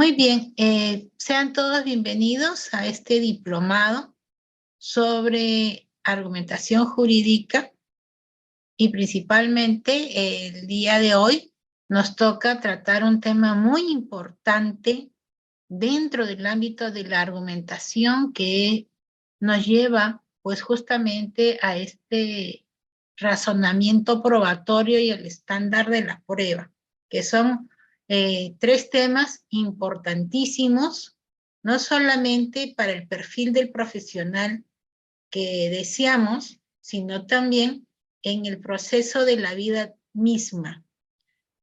Muy bien, sean todos bienvenidos a este diplomado sobre argumentación jurídica y principalmente el día de hoy nos toca tratar un tema muy importante dentro del ámbito de la argumentación que nos lleva pues justamente a este razonamiento probatorio y el estándar de la prueba, que son tres temas importantísimos, no solamente para el perfil del profesional que deseamos, sino también en el proceso de la vida misma.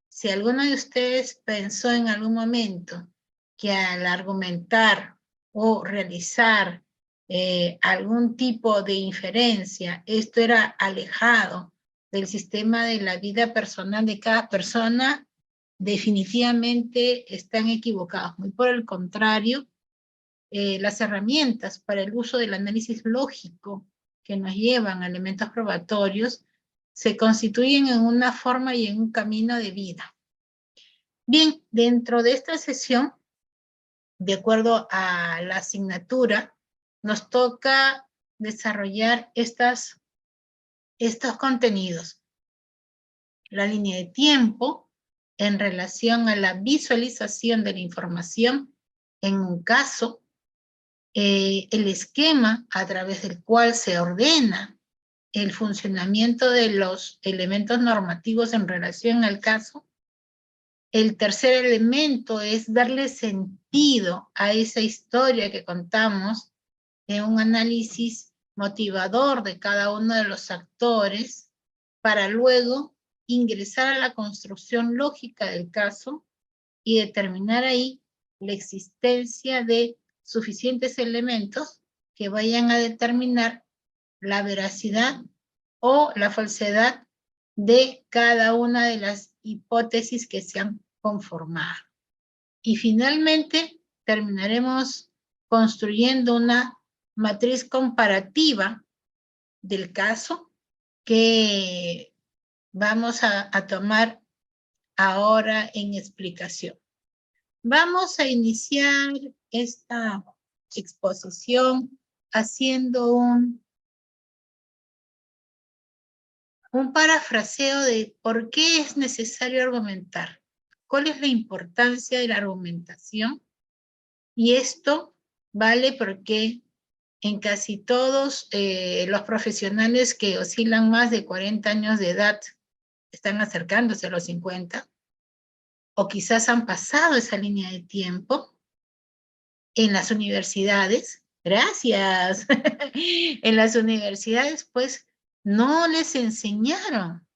Si alguno de ustedes pensó en algún momento que al argumentar o realizar algún tipo de inferencia, esto era alejado del sistema de la vida personal de cada persona, definitivamente están equivocados. Muy por el contrario, las herramientas para el uso del análisis lógico que nos llevan a elementos probatorios se constituyen en una forma y en un camino de vida. Bien, dentro de esta sesión, de acuerdo a la asignatura, nos toca desarrollar estos contenidos. La línea de tiempo en relación a la visualización de la información en un caso, el esquema a través del cual se ordena el funcionamiento de los elementos normativos en relación al caso. El tercer elemento es darle sentido a esa historia que contamos en un análisis motivador de cada uno de los actores para luego ingresar a la construcción lógica del caso y determinar ahí la existencia de suficientes elementos que vayan a determinar la veracidad o la falsedad de cada una de las hipótesis que se han conformado. Y finalmente terminaremos construyendo una matriz comparativa del caso que vamos a tomar ahora en explicación. Vamos a iniciar esta exposición haciendo un parafraseo de por qué es necesario argumentar, cuál es la importancia de la argumentación, y esto vale porque en casi todos los profesionales que oscilan más de 40 años de edad están acercándose a los 50, o quizás han pasado esa línea de tiempo en las universidades. Gracias. En las universidades, pues, no les enseñaron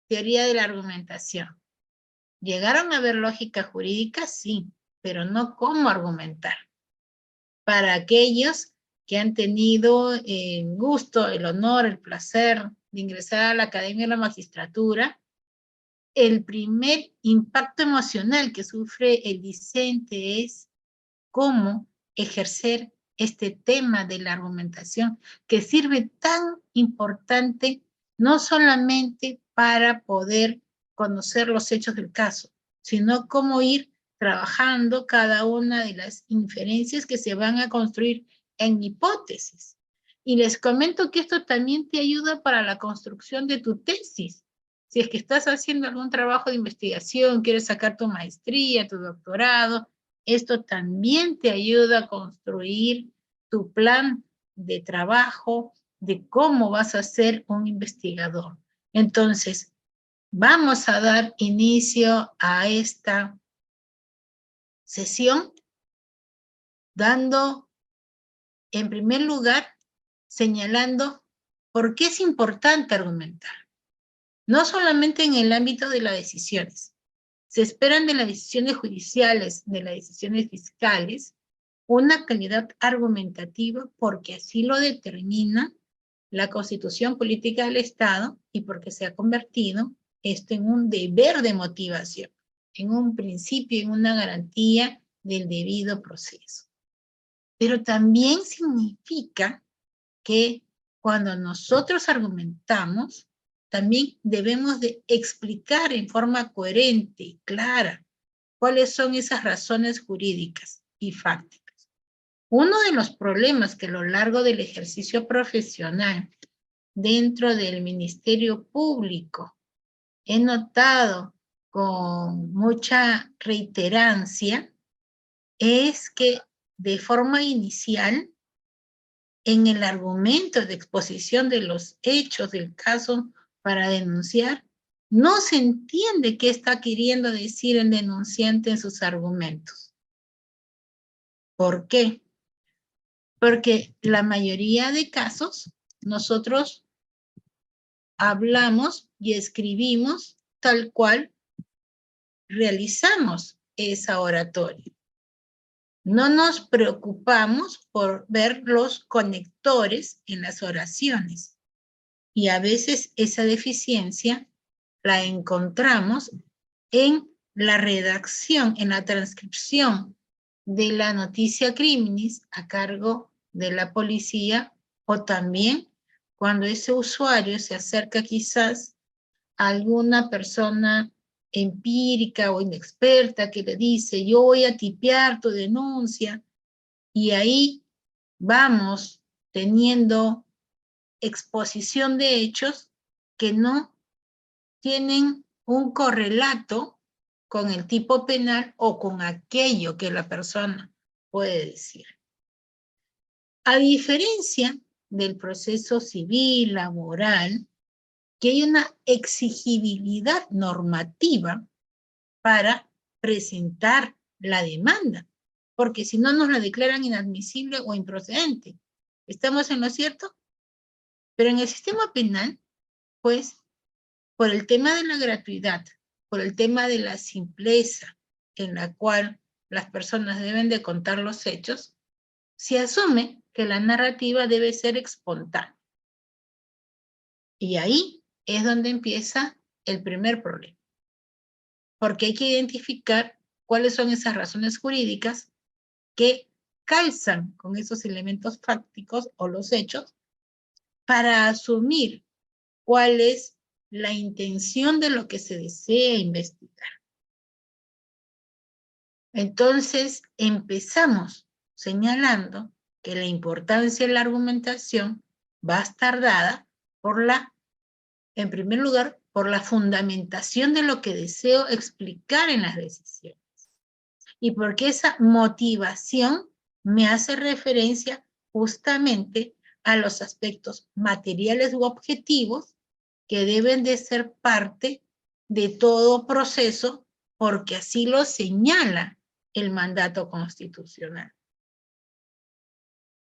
teoría de la argumentación. ¿Llegaron a ver lógica jurídica? Sí, pero no cómo argumentar. Para aquellos que han tenido el gusto, el honor, el placer de ingresar a la Academia de la Magistratura, el primer impacto emocional que sufre el discente es cómo ejercer este tema de la argumentación que sirve tan importante no solamente para poder conocer los hechos del caso, sino cómo ir trabajando cada una de las inferencias que se van a construir en hipótesis. Y les comento que esto también te ayuda para la construcción de tu tesis. Si es que estás haciendo algún trabajo de investigación, quieres sacar tu maestría, tu doctorado, esto también te ayuda a construir tu plan de trabajo, de cómo vas a ser un investigador. Entonces, vamos a dar inicio a esta sesión dando, en primer lugar, señalando por qué es importante argumentar. No solamente en el ámbito de las decisiones. Se esperan de las decisiones judiciales, de las decisiones fiscales, una calidad argumentativa porque así lo determina la Constitución Política del Estado y porque se ha convertido esto en un deber de motivación, en un principio, en una garantía del debido proceso. Pero también significa que cuando nosotros argumentamos, también debemos de explicar en forma coherente y clara cuáles son esas razones jurídicas y fácticas. Uno de los problemas que a lo largo del ejercicio profesional dentro del Ministerio Público he notado con mucha reiterancia es que de forma inicial, en el argumento de exposición de los hechos del caso para denunciar, no se entiende qué está queriendo decir el denunciante en sus argumentos. ¿Por qué? Porque la mayoría de casos nosotros hablamos y escribimos tal cual realizamos esa oratoria. No nos preocupamos por ver los conectores en las oraciones. Y a veces esa deficiencia la encontramos en la redacción, en la transcripción de la noticia criminis a cargo de la policía, o también cuando ese usuario se acerca quizás a alguna persona empírica o inexperta que le dice, yo voy a tipear tu denuncia, y ahí vamos teniendo exposición de hechos que no tienen un correlato con el tipo penal o con aquello que la persona puede decir. A diferencia del proceso civil, laboral, que hay una exigibilidad normativa para presentar la demanda, porque si no nos la declaran inadmisible o improcedente. ¿Estamos en lo cierto? Pero en el sistema penal, pues, por el tema de la gratuidad, por el tema de la simpleza en la cual las personas deben de contar los hechos, se asume que la narrativa debe ser espontánea. Y ahí es donde empieza el primer problema. Porque hay que identificar cuáles son esas razones jurídicas que calzan con esos elementos fácticos o los hechos para asumir cuál es la intención de lo que se desea investigar. Entonces, empezamos señalando que la importancia de la argumentación va a estar dada por en primer lugar, por la fundamentación de lo que deseo explicar en las decisiones. Y porque esa motivación me hace referencia justamente a los aspectos materiales u objetivos que deben de ser parte de todo proceso, porque así lo señala el mandato constitucional.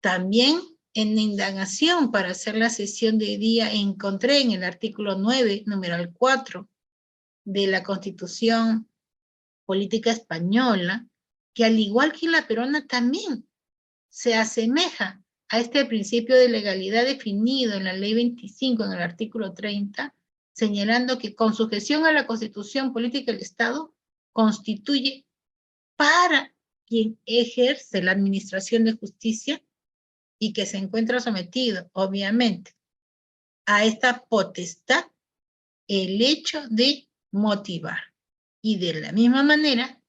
También en la indagación para hacer la sesión de día encontré en el artículo 9, numeral 4 de la Constitución Política Española, que al igual que la peruana también se asemeja a este principio de legalidad definido en la Ley 25, en el artículo 30, señalando que con sujeción a la Constitución Política del Estado constituye para quien ejerce la administración de justicia y que se encuentra sometido, obviamente, a esta potestad, el hecho de motivar. Y de la misma manera,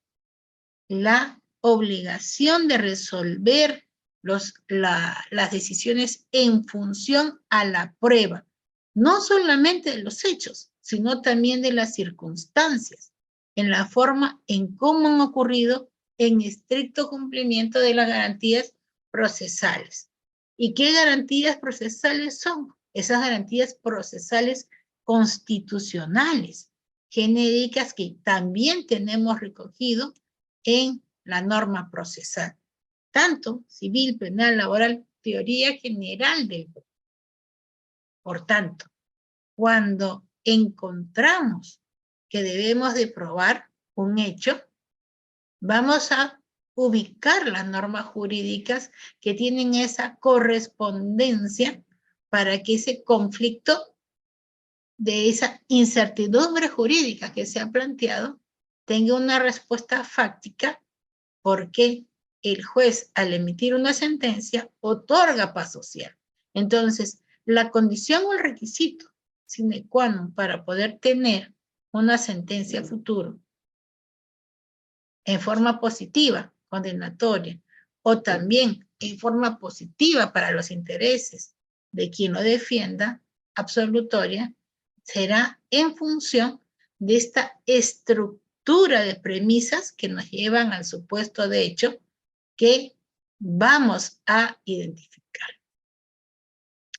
la obligación de resolver las decisiones en función a la prueba, no solamente de los hechos, sino también de las circunstancias, en la forma en cómo han ocurrido, en estricto cumplimiento de las garantías procesales. ¿Y qué garantías procesales son? Esas garantías procesales constitucionales, genéricas, que también tenemos recogido en la norma procesal, tanto civil, penal, laboral, teoría general del derecho. Por tanto, cuando encontramos que debemos de probar un hecho, vamos a ubicar las normas jurídicas que tienen esa correspondencia para que ese conflicto de esa incertidumbre jurídica que se ha planteado tenga una respuesta fáctica, porque el juez, al emitir una sentencia, otorga paz social. Entonces, la condición o el requisito sine qua non para poder tener una sentencia futuro en forma positiva, condenatoria, o también en forma positiva para los intereses de quien lo defienda, absolutoria, será en función de esta estructura de premisas que nos llevan al supuesto de hecho que vamos a identificar.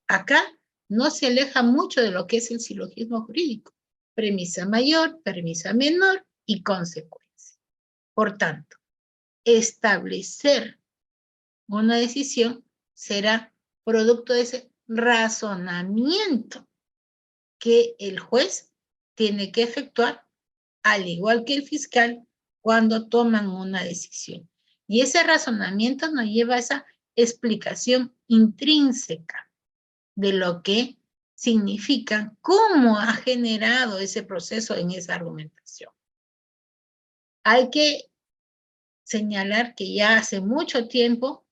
Acá no se aleja mucho de lo que es el silogismo jurídico. Premisa mayor, premisa menor y consecuencia. Por tanto, establecer una decisión será producto de ese razonamiento que el juez tiene que efectuar, al igual que el fiscal, cuando toman una decisión. Y ese razonamiento nos lleva a esa explicación intrínseca de lo que significa, cómo ha generado ese proceso en esa argumentación. Hay que señalar que ya hace mucho tiempo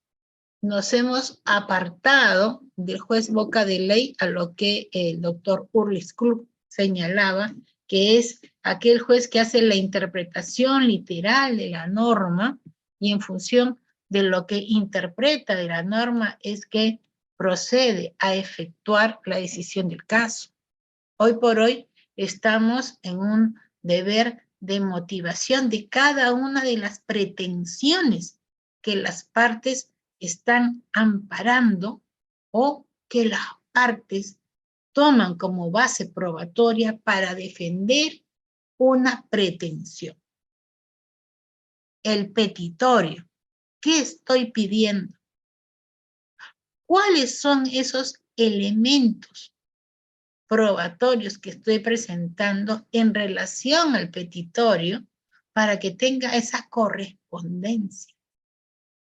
nos hemos apartado del juez boca de ley a lo que el doctor Ulrich Klug señalaba, que es aquel juez que hace la interpretación literal de la norma y en función de lo que interpreta de la norma es que procede a efectuar la decisión del caso. Hoy por hoy estamos en un deber de motivación de cada una de las pretensiones que las partes están amparando o que las partes toman como base probatoria para defender una pretensión. El petitorio. ¿Qué estoy pidiendo? ¿Cuáles son esos elementos probatorios que estoy presentando en relación al petitorio para que tenga esa correspondencia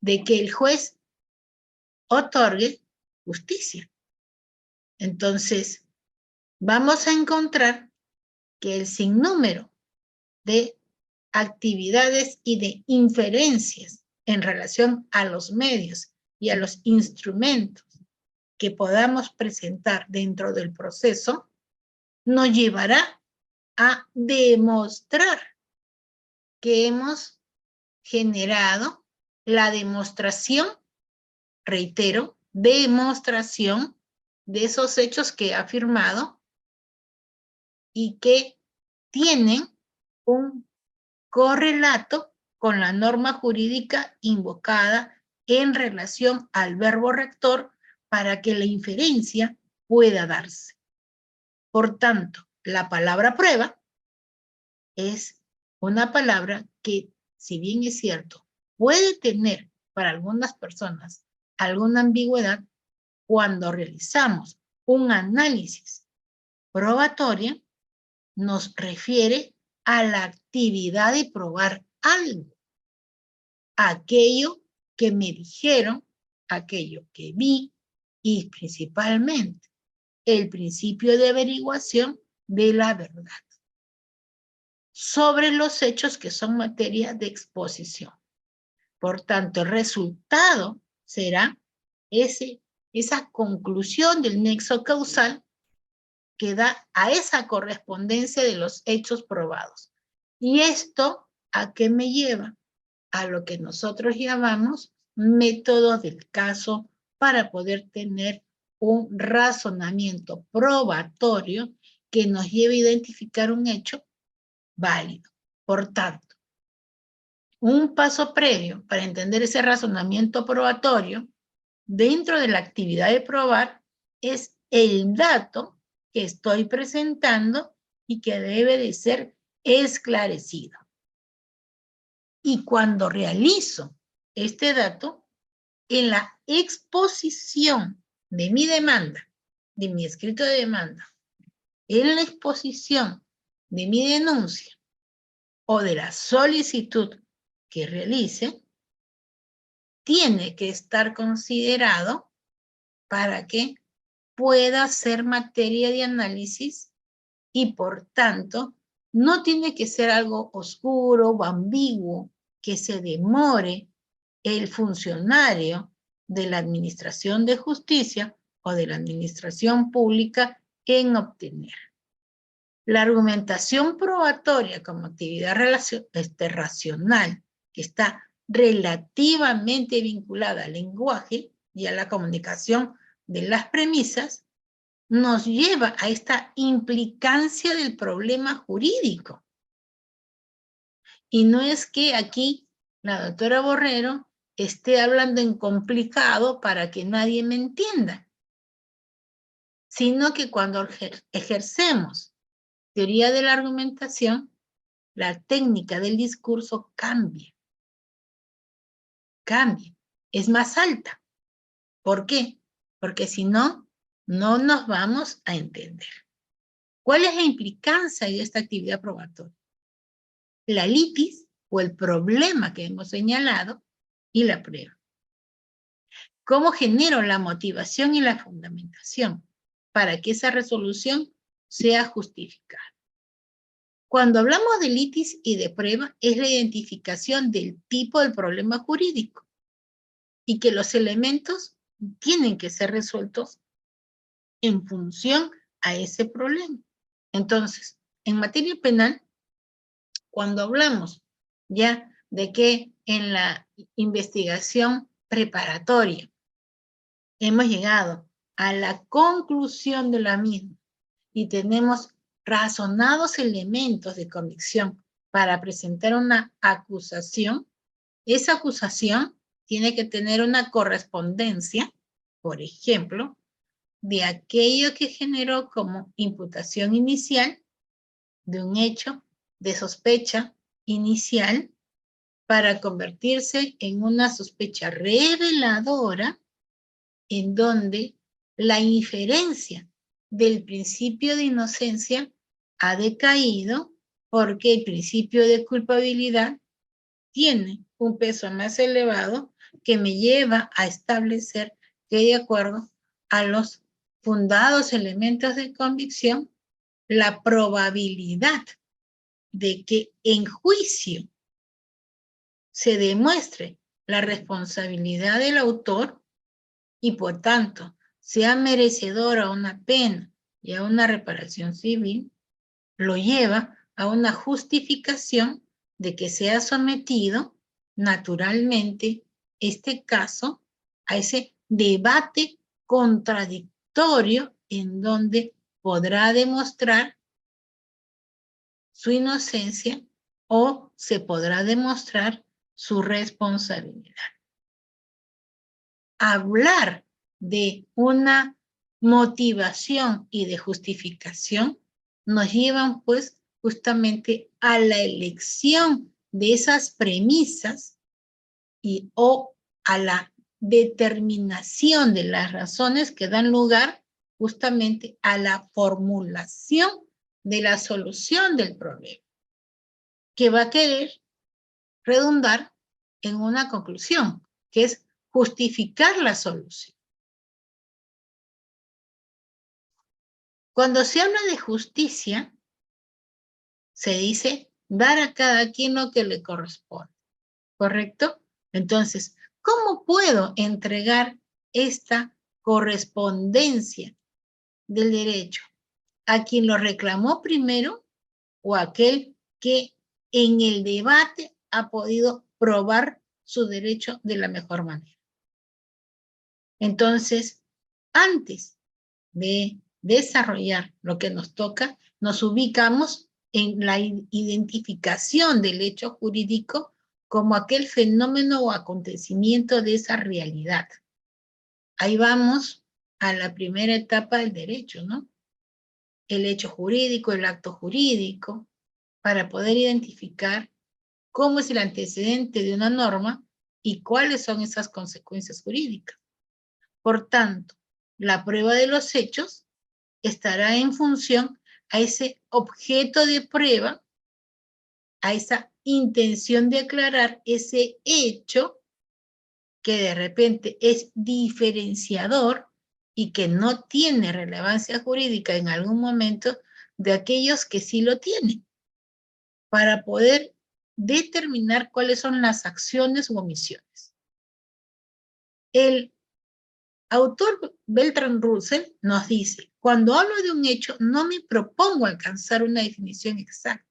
de que el juez otorgue justicia? Entonces, vamos a encontrar que el sinnúmero de actividades y de inferencias en relación a los medios y a los instrumentos que podamos presentar dentro del proceso nos llevará a demostrar que hemos generado la demostración, reitero, demostración de esos hechos que he afirmado y que tienen un correlato con la norma jurídica invocada en relación al verbo rector para que la inferencia pueda darse. Por tanto, la palabra prueba es una palabra que, si bien es cierto, puede tener para algunas personas alguna ambigüedad, cuando realizamos un análisis probatorio, nos refiere a la actividad de probar algo, aquello que me dijeron, aquello que vi y principalmente el principio de averiguación de la verdad sobre los hechos que son materia de exposición. Por tanto, el resultado será esa conclusión del nexo causal que da a esa correspondencia de los hechos probados. ¿Y esto a qué me lleva? A lo que nosotros llamamos método del caso para poder tener un razonamiento probatorio que nos lleve a identificar un hecho válido. Por tanto, un paso previo para entender ese razonamiento probatorio dentro de la actividad de probar es el dato que estoy presentando y que debe de ser esclarecido. Y cuando realizo este dato, en la exposición de mi demanda, de mi escrito de demanda, en la exposición de mi denuncia o de la solicitud que realice, tiene que estar considerado para que pueda ser materia de análisis y por tanto no tiene que ser algo oscuro o ambiguo que se demore el funcionario de la administración de justicia o de la administración pública en obtener. La argumentación probatoria como actividad racional que está relativamente vinculada al lenguaje y a la comunicación de las premisas, nos lleva a esta implicancia del problema jurídico. Y no es que aquí la doctora Borrero esté hablando en complicado para que nadie me entienda, sino que cuando ejercemos teoría de la argumentación, la técnica del discurso cambia, es más alta. ¿Por qué? Porque si no, no nos vamos a entender. ¿Cuál es la implicancia de esta actividad probatoria? La litis o el problema que hemos señalado y la prueba. ¿Cómo genero la motivación y la fundamentación para que esa resolución sea justificada? Cuando hablamos de litis y de prueba, es la identificación del tipo del problema jurídico y que los elementos tienen que ser resueltos en función a ese problema. Entonces, en materia penal, cuando hablamos ya de que en la investigación preparatoria hemos llegado a la conclusión de la misma y tenemos razonados elementos de convicción para presentar una acusación, esa acusación tiene que tener una correspondencia, por ejemplo, de aquello que generó como imputación inicial de un hecho de sospecha inicial para convertirse en una sospecha reveladora en donde la inferencia del principio de inocencia ha decaído porque el principio de culpabilidad tiene un peso más elevado que me lleva a establecer que de acuerdo a los fundados elementos de convicción, la probabilidad de que en juicio se demuestre la responsabilidad del autor y por tanto sea merecedor a una pena y a una reparación civil, lo lleva a una justificación de que sea sometido naturalmente este caso a ese debate contradictorio en donde podrá demostrar su inocencia o se podrá demostrar su responsabilidad. Hablar de una motivación y de justificación nos llevan pues justamente a la elección de esas premisas y o a la determinación de las razones que dan lugar justamente a la formulación de la solución del problema, que va a querer redundar en una conclusión, que es justificar la solución. Cuando se habla de justicia, se dice dar a cada quien lo que le corresponde, ¿correcto? Entonces, ¿cómo puedo entregar esta correspondencia del derecho? ¿A quien lo reclamó primero o a aquel que en el debate ha podido probar su derecho de la mejor manera? Entonces, antes de desarrollar lo que nos toca, nos ubicamos en la identificación del hecho jurídico como aquel fenómeno o acontecimiento de esa realidad. Ahí vamos a la primera etapa del derecho, ¿no? El hecho jurídico, el acto jurídico, para poder identificar cómo es el antecedente de una norma y cuáles son esas consecuencias jurídicas. Por tanto, la prueba de los hechos estará en función a ese objeto de prueba, a esa intención de aclarar ese hecho que de repente es diferenciador y que no tiene relevancia jurídica en algún momento de aquellos que sí lo tienen, para poder determinar cuáles son las acciones u omisiones. El autor Bertrand Russell nos dice, cuando hablo de un hecho, no me propongo alcanzar una definición exacta,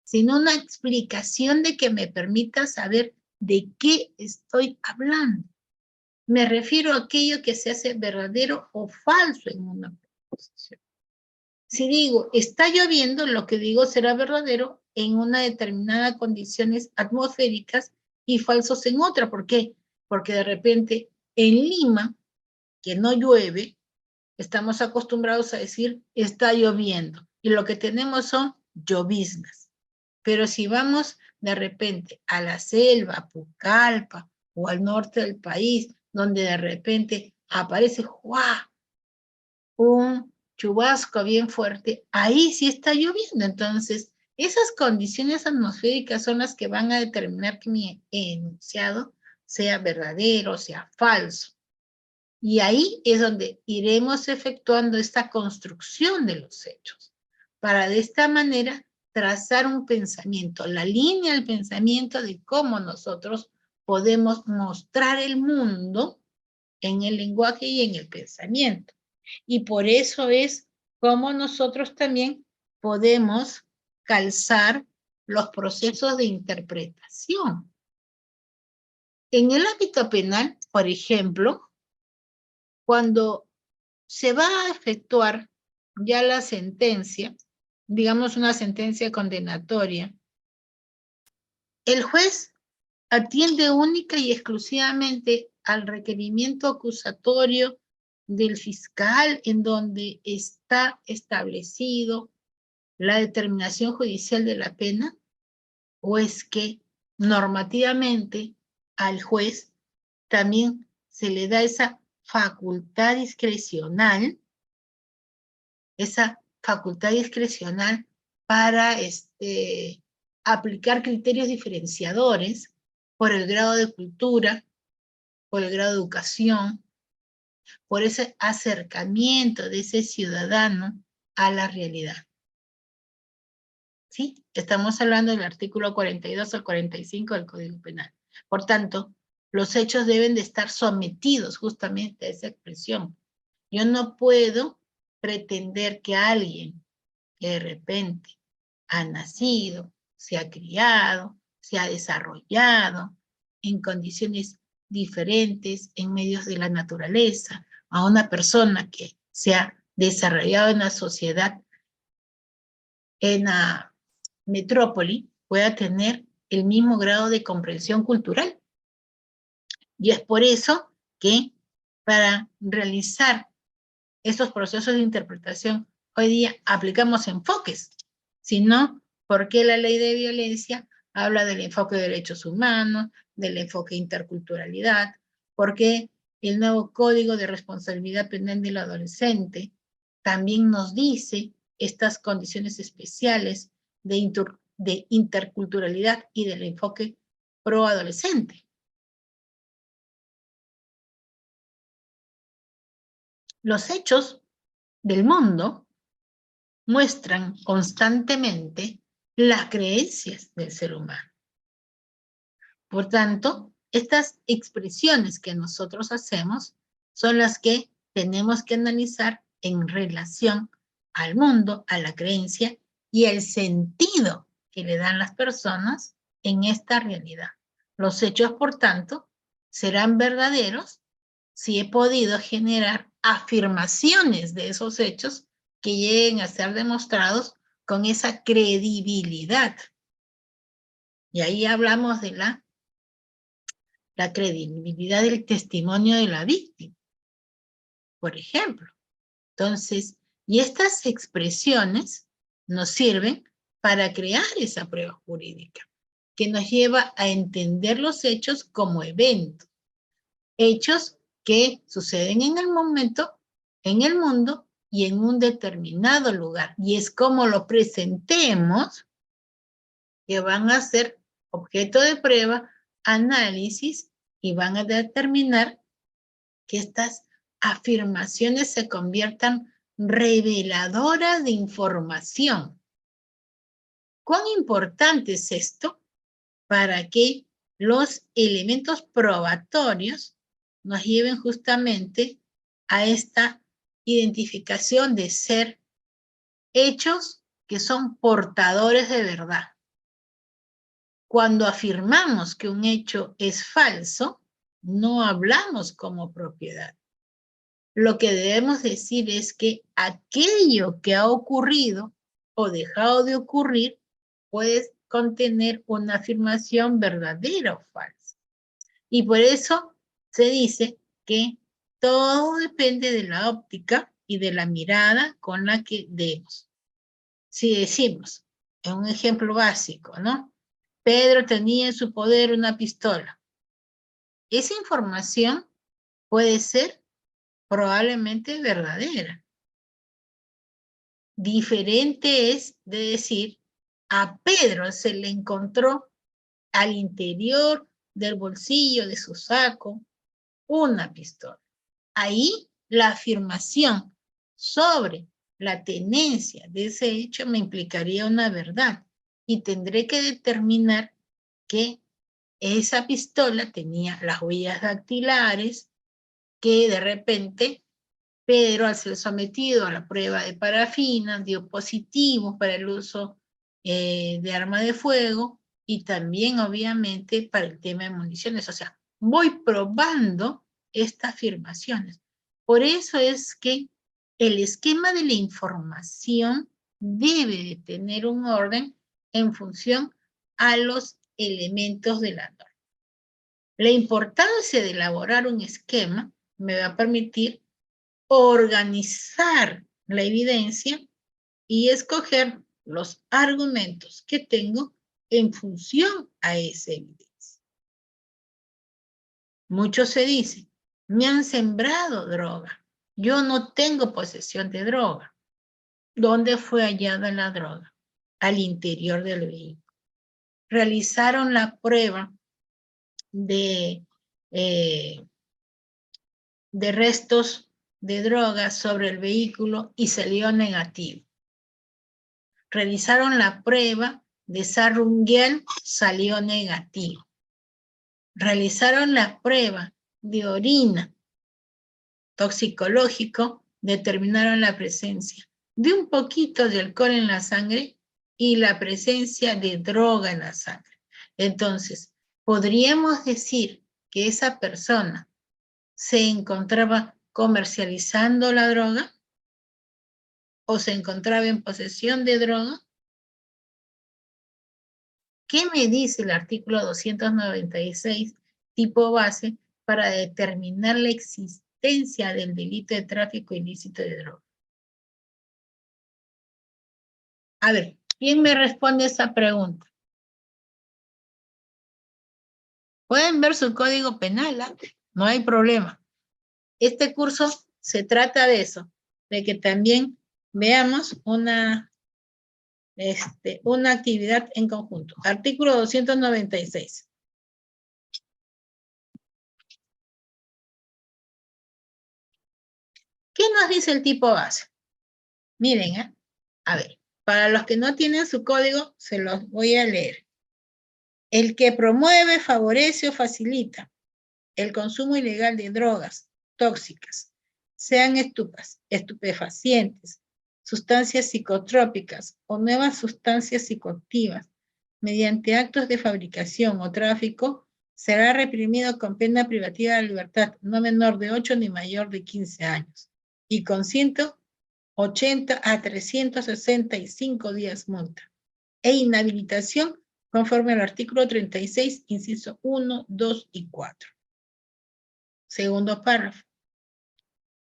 sino una explicación de que me permita saber ¿De qué estoy hablando? Me refiero a aquello que se hace verdadero o falso en una proposición. Si digo, está lloviendo, lo que digo será verdadero en una determinada condiciones atmosféricas y falsos en otra. ¿Por qué? Porque de repente en Lima, que no llueve, estamos acostumbrados a decir está lloviendo y lo que tenemos son lloviznas. Pero si vamos de repente a la selva, a Pucallpa o al norte del país, donde de repente aparece ¡guau! Un chubasco bien fuerte, ahí sí está lloviendo. Entonces, esas condiciones atmosféricas son las que van a determinar que mi enunciado sea verdadero, sea falso. Y ahí es donde iremos efectuando esta construcción de los hechos, para de esta manera trazar un pensamiento, la línea del pensamiento de cómo nosotros podemos mostrar el mundo en el lenguaje y en el pensamiento. Y por eso es como nosotros también podemos calzar los procesos de interpretación. En el ámbito penal, por ejemplo, cuando se va a efectuar ya la sentencia, digamos una sentencia condenatoria, el juez atiende única y exclusivamente al requerimiento acusatorio del fiscal en donde está establecido la determinación judicial de la pena, o es que normativamente al juez también se le da esa facultad discrecional para aplicar criterios diferenciadores por el grado de cultura, por el grado de educación, por ese acercamiento de ese ciudadano a la realidad. ¿Sí? Estamos hablando del artículo 42 al 45 del Código Penal. Por tanto, los hechos deben de estar sometidos justamente a esa expresión. Yo no puedo pretender que alguien que de repente ha nacido, se ha criado, se ha desarrollado en condiciones diferentes en medios de la naturaleza, a una persona que se ha desarrollado en la sociedad, en la metrópoli, pueda tener el mismo grado de comprensión cultural. Y es por eso que para realizar estos procesos de interpretación hoy día aplicamos enfoques, sino porque la ley de violencia habla del enfoque de derechos humanos, del enfoque de interculturalidad, porque el nuevo Código de Responsabilidad Penal del Adolescente también nos dice estas condiciones especiales de interculturalidad y del enfoque pro-adolescente. Los hechos del mundo muestran constantemente las creencias del ser humano. Por tanto, estas expresiones que nosotros hacemos son las que tenemos que analizar en relación al mundo, a la creencia y el sentido que le dan las personas en esta realidad. Los hechos, por tanto, serán verdaderos si he podido generar afirmaciones de esos hechos que lleguen a ser demostrados con esa credibilidad. Y ahí hablamos de la credibilidad del testimonio de la víctima, por ejemplo. Entonces, y estas expresiones nos sirven para crear esa prueba jurídica, que nos lleva a entender los hechos como eventos, hechos que suceden en el momento, en el mundo y en un determinado lugar. Y es como lo presentemos que van a ser objeto de prueba, análisis, y van a determinar que estas afirmaciones se conviertan reveladoras de información. ¿Cuán importante es esto para que los elementos probatorios nos lleven justamente a esta identificación de ser hechos que son portadores de verdad? Cuando afirmamos que un hecho es falso, no hablamos como propiedad. Lo que debemos decir es que aquello que ha ocurrido o dejado de ocurrir puede contener una afirmación verdadera o falsa. Y por eso se dice que todo depende de la óptica y de la mirada con la que demos. Si decimos, en un ejemplo básico, ¿no? Pedro tenía en su poder una pistola. Esa información puede ser probablemente verdadera. Diferente es de decir, a Pedro se le encontró al interior del bolsillo de su saco una pistola. Ahí la afirmación sobre la tenencia de ese hecho me implicaría una verdad y tendré que determinar que esa pistola tenía las huellas dactilares que de repente Pedro, al ser sometido a la prueba de parafina, dio positivo para el uso de arma de fuego y también, obviamente, para el tema de municiones. O sea, voy probando estas afirmaciones. Por eso es que el esquema de la información debe de tener un orden en función a los elementos de la norma. La importancia de elaborar un esquema me va a permitir organizar la evidencia y escoger los argumentos que tengo en función a esa evidencia. Mucho se dice, me han sembrado droga. Yo no tengo posesión de droga. ¿Dónde fue hallada la droga? Al interior del vehículo. Realizaron la prueba de restos de droga sobre el vehículo y salió negativo. Realizaron la prueba de Sarrungiel, salió negativo. Realizaron la prueba de orina toxicológico, determinaron la presencia de un poquito de alcohol en la sangre y la presencia de droga en la sangre. Entonces, podríamos decir que esa persona se encontraba comercializando la droga o se encontraba en posesión de droga. ¿Qué me dice el artículo 296, tipo base, para determinar la existencia del delito de tráfico ilícito de droga? A ver, ¿quién me responde esa pregunta? Pueden ver su código penal, ¿eh? No hay problema. Este curso se trata de eso, de que también veamos una actividad en conjunto. Artículo 296. ¿Qué nos dice el tipo base? Miren, a ver, para los que no tienen su código, se los voy a leer. El que promueve, favorece o facilita el consumo ilegal de drogas tóxicas, sean estupefacientes, sustancias psicotrópicas o nuevas sustancias psicoactivas, mediante actos de fabricación o tráfico, será reprimido con pena privativa de la libertad no menor de 8 ni mayor de 15 años y con 180 a 365 días multa e inhabilitación conforme al artículo 36, inciso 1, 2 y 4. Segundo párrafo.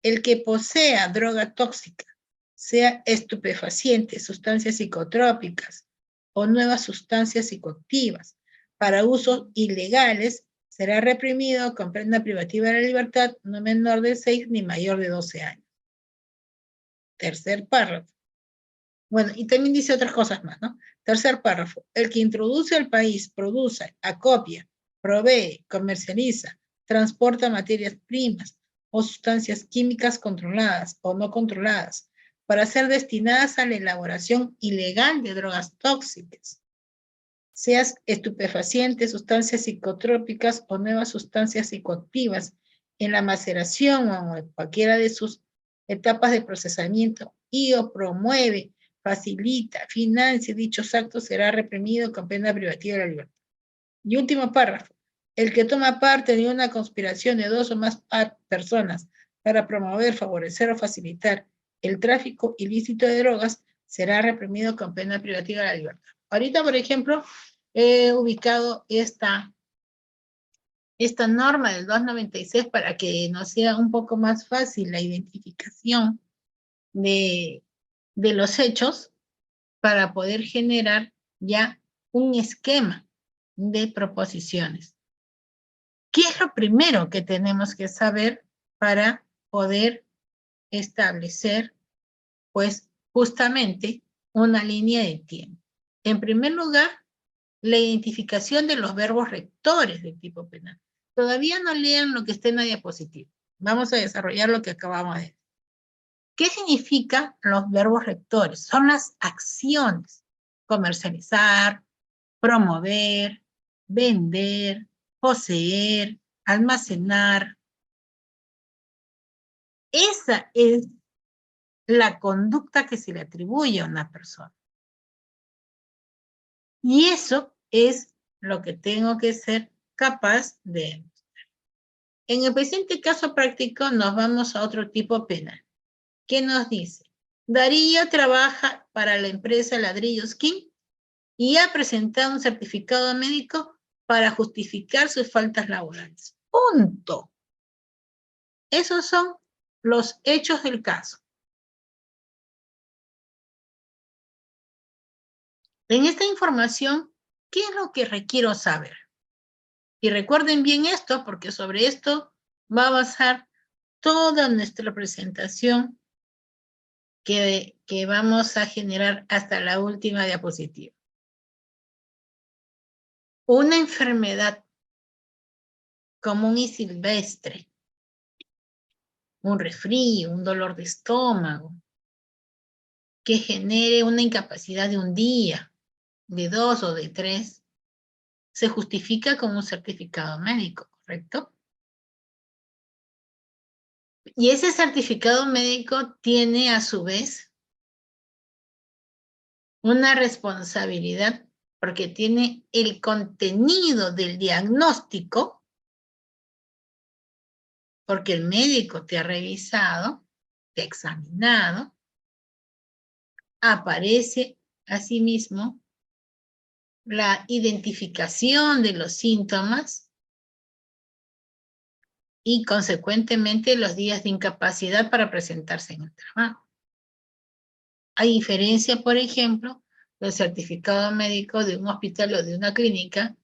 El que posea droga tóxica, sea estupefaciente, sustancias psicotrópicas o nuevas sustancias psicoactivas para usos ilegales, será reprimido con pena privativa de la libertad no menor de 6 ni mayor de 12 años. Tercer párrafo. Bueno, y también dice otras cosas más, ¿no? Tercer párrafo. El que introduce al país, produce, acopia, provee, comercializa, transporta materias primas o sustancias químicas controladas o no controladas para ser destinadas a la elaboración ilegal de drogas tóxicas, sean estupefacientes, sustancias psicotrópicas o nuevas sustancias psicoactivas en la maceración o en cualquiera de sus etapas de procesamiento y o promueve, facilita, financia dichos actos, será reprimido con pena privativa de la libertad. Y último párrafo. El que toma parte de una conspiración de 2 o más personas para promover, favorecer o facilitar el tráfico ilícito de drogas será reprimido con pena privativa de la libertad. Ahorita, por ejemplo, he ubicado esta norma del 296 para que nos sea un poco más fácil la identificación de los hechos para poder generar ya un esquema de proposiciones. ¿Qué es lo primero que tenemos que saber para poder establecer, pues, justamente una línea de tiempo? En primer lugar, la identificación de los verbos rectores del tipo penal. Todavía no lean lo que está en la diapositiva. Vamos a desarrollar lo que acabamos de decir. ¿Qué significan los verbos rectores? Son las acciones. Comercializar, promover, vender, poseer, almacenar. Esa es la conducta que se le atribuye a una persona. Y eso es lo que tengo que ser capaz de demostrar. En el presente caso práctico nos vamos a otro tipo penal. ¿Qué nos dice? Darío trabaja para la empresa Ladrillos King y ha presentado un certificado médico para justificar sus faltas laborales. Punto. Esos son los hechos del caso. En esta información, ¿qué es lo que requiero saber? Y recuerden bien esto, porque sobre esto va a basar toda nuestra presentación que vamos a generar hasta la última diapositiva. Una enfermedad común y silvestre, un resfrío, un dolor de estómago, que genere una incapacidad de un día, de 2 o de 3, se justifica con un certificado médico, ¿correcto? Y ese certificado médico tiene a su vez una responsabilidad porque tiene el contenido del diagnóstico, porque el médico te ha revisado, te ha examinado, aparece asimismo la identificación de los síntomas y consecuentemente los días de incapacidad para presentarse en el trabajo. A diferencia, por ejemplo, del certificado médico de un hospital o de una clínica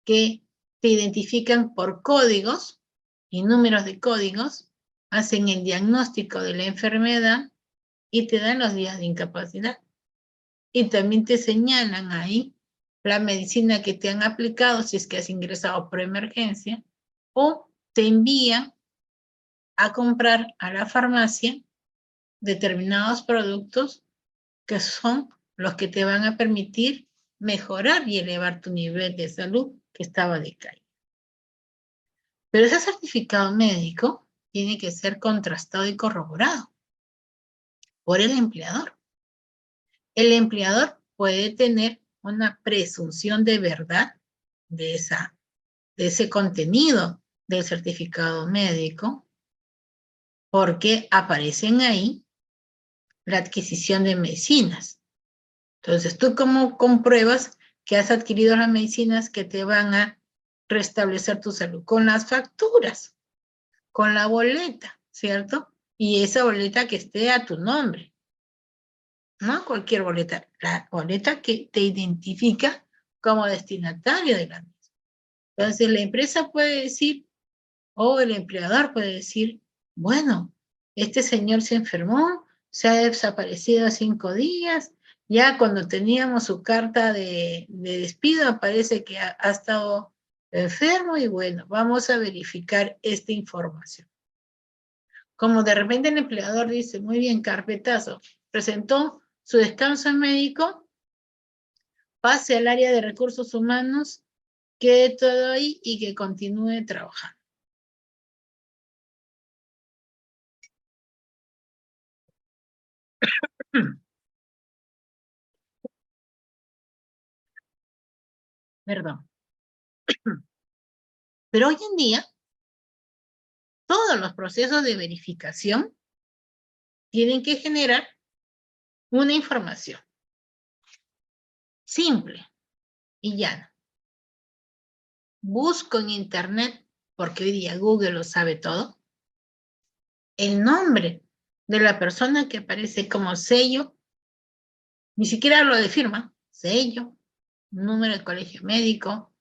que te identifican por códigos y números de códigos, hacen el diagnóstico de la enfermedad y te dan los días de incapacidad. Y también te señalan ahí la medicina que te han aplicado si es que has ingresado por emergencia o te envían a comprar a la farmacia determinados productos que son los que te van a permitir mejorar y elevar tu nivel de salud que estaba decaído. Pero ese certificado médico tiene que ser contrastado y corroborado por el empleador. El empleador puede tener una presunción de verdad de ese contenido del certificado médico porque aparecen ahí la adquisición de medicinas. Entonces, ¿tú cómo compruebas que has adquirido las medicinas que te van a restablecer tu salud? Con las facturas, con la boleta, ¿cierto? Y esa boleta que esté a tu nombre, no cualquier boleta, la boleta que te identifica como destinatario de la misma. Entonces, la empresa puede decir, o el empleador puede decir, bueno, este señor se enfermó, se ha desaparecido 5 días, ya cuando teníamos su carta de despido parece que ha estado enfermo y bueno, vamos a verificar esta información. Como de repente el empleador dice, muy bien, carpetazo, presentó su descanso médico, pase al área de recursos humanos, quede todo ahí y que continúe trabajando. Perdón. Pero hoy en día, todos los procesos de verificación tienen que generar una información simple y llana. Busco en internet, porque hoy día Google lo sabe todo, el nombre de la persona que aparece como sello, ni siquiera lo de firma, sello, número de colegio médico,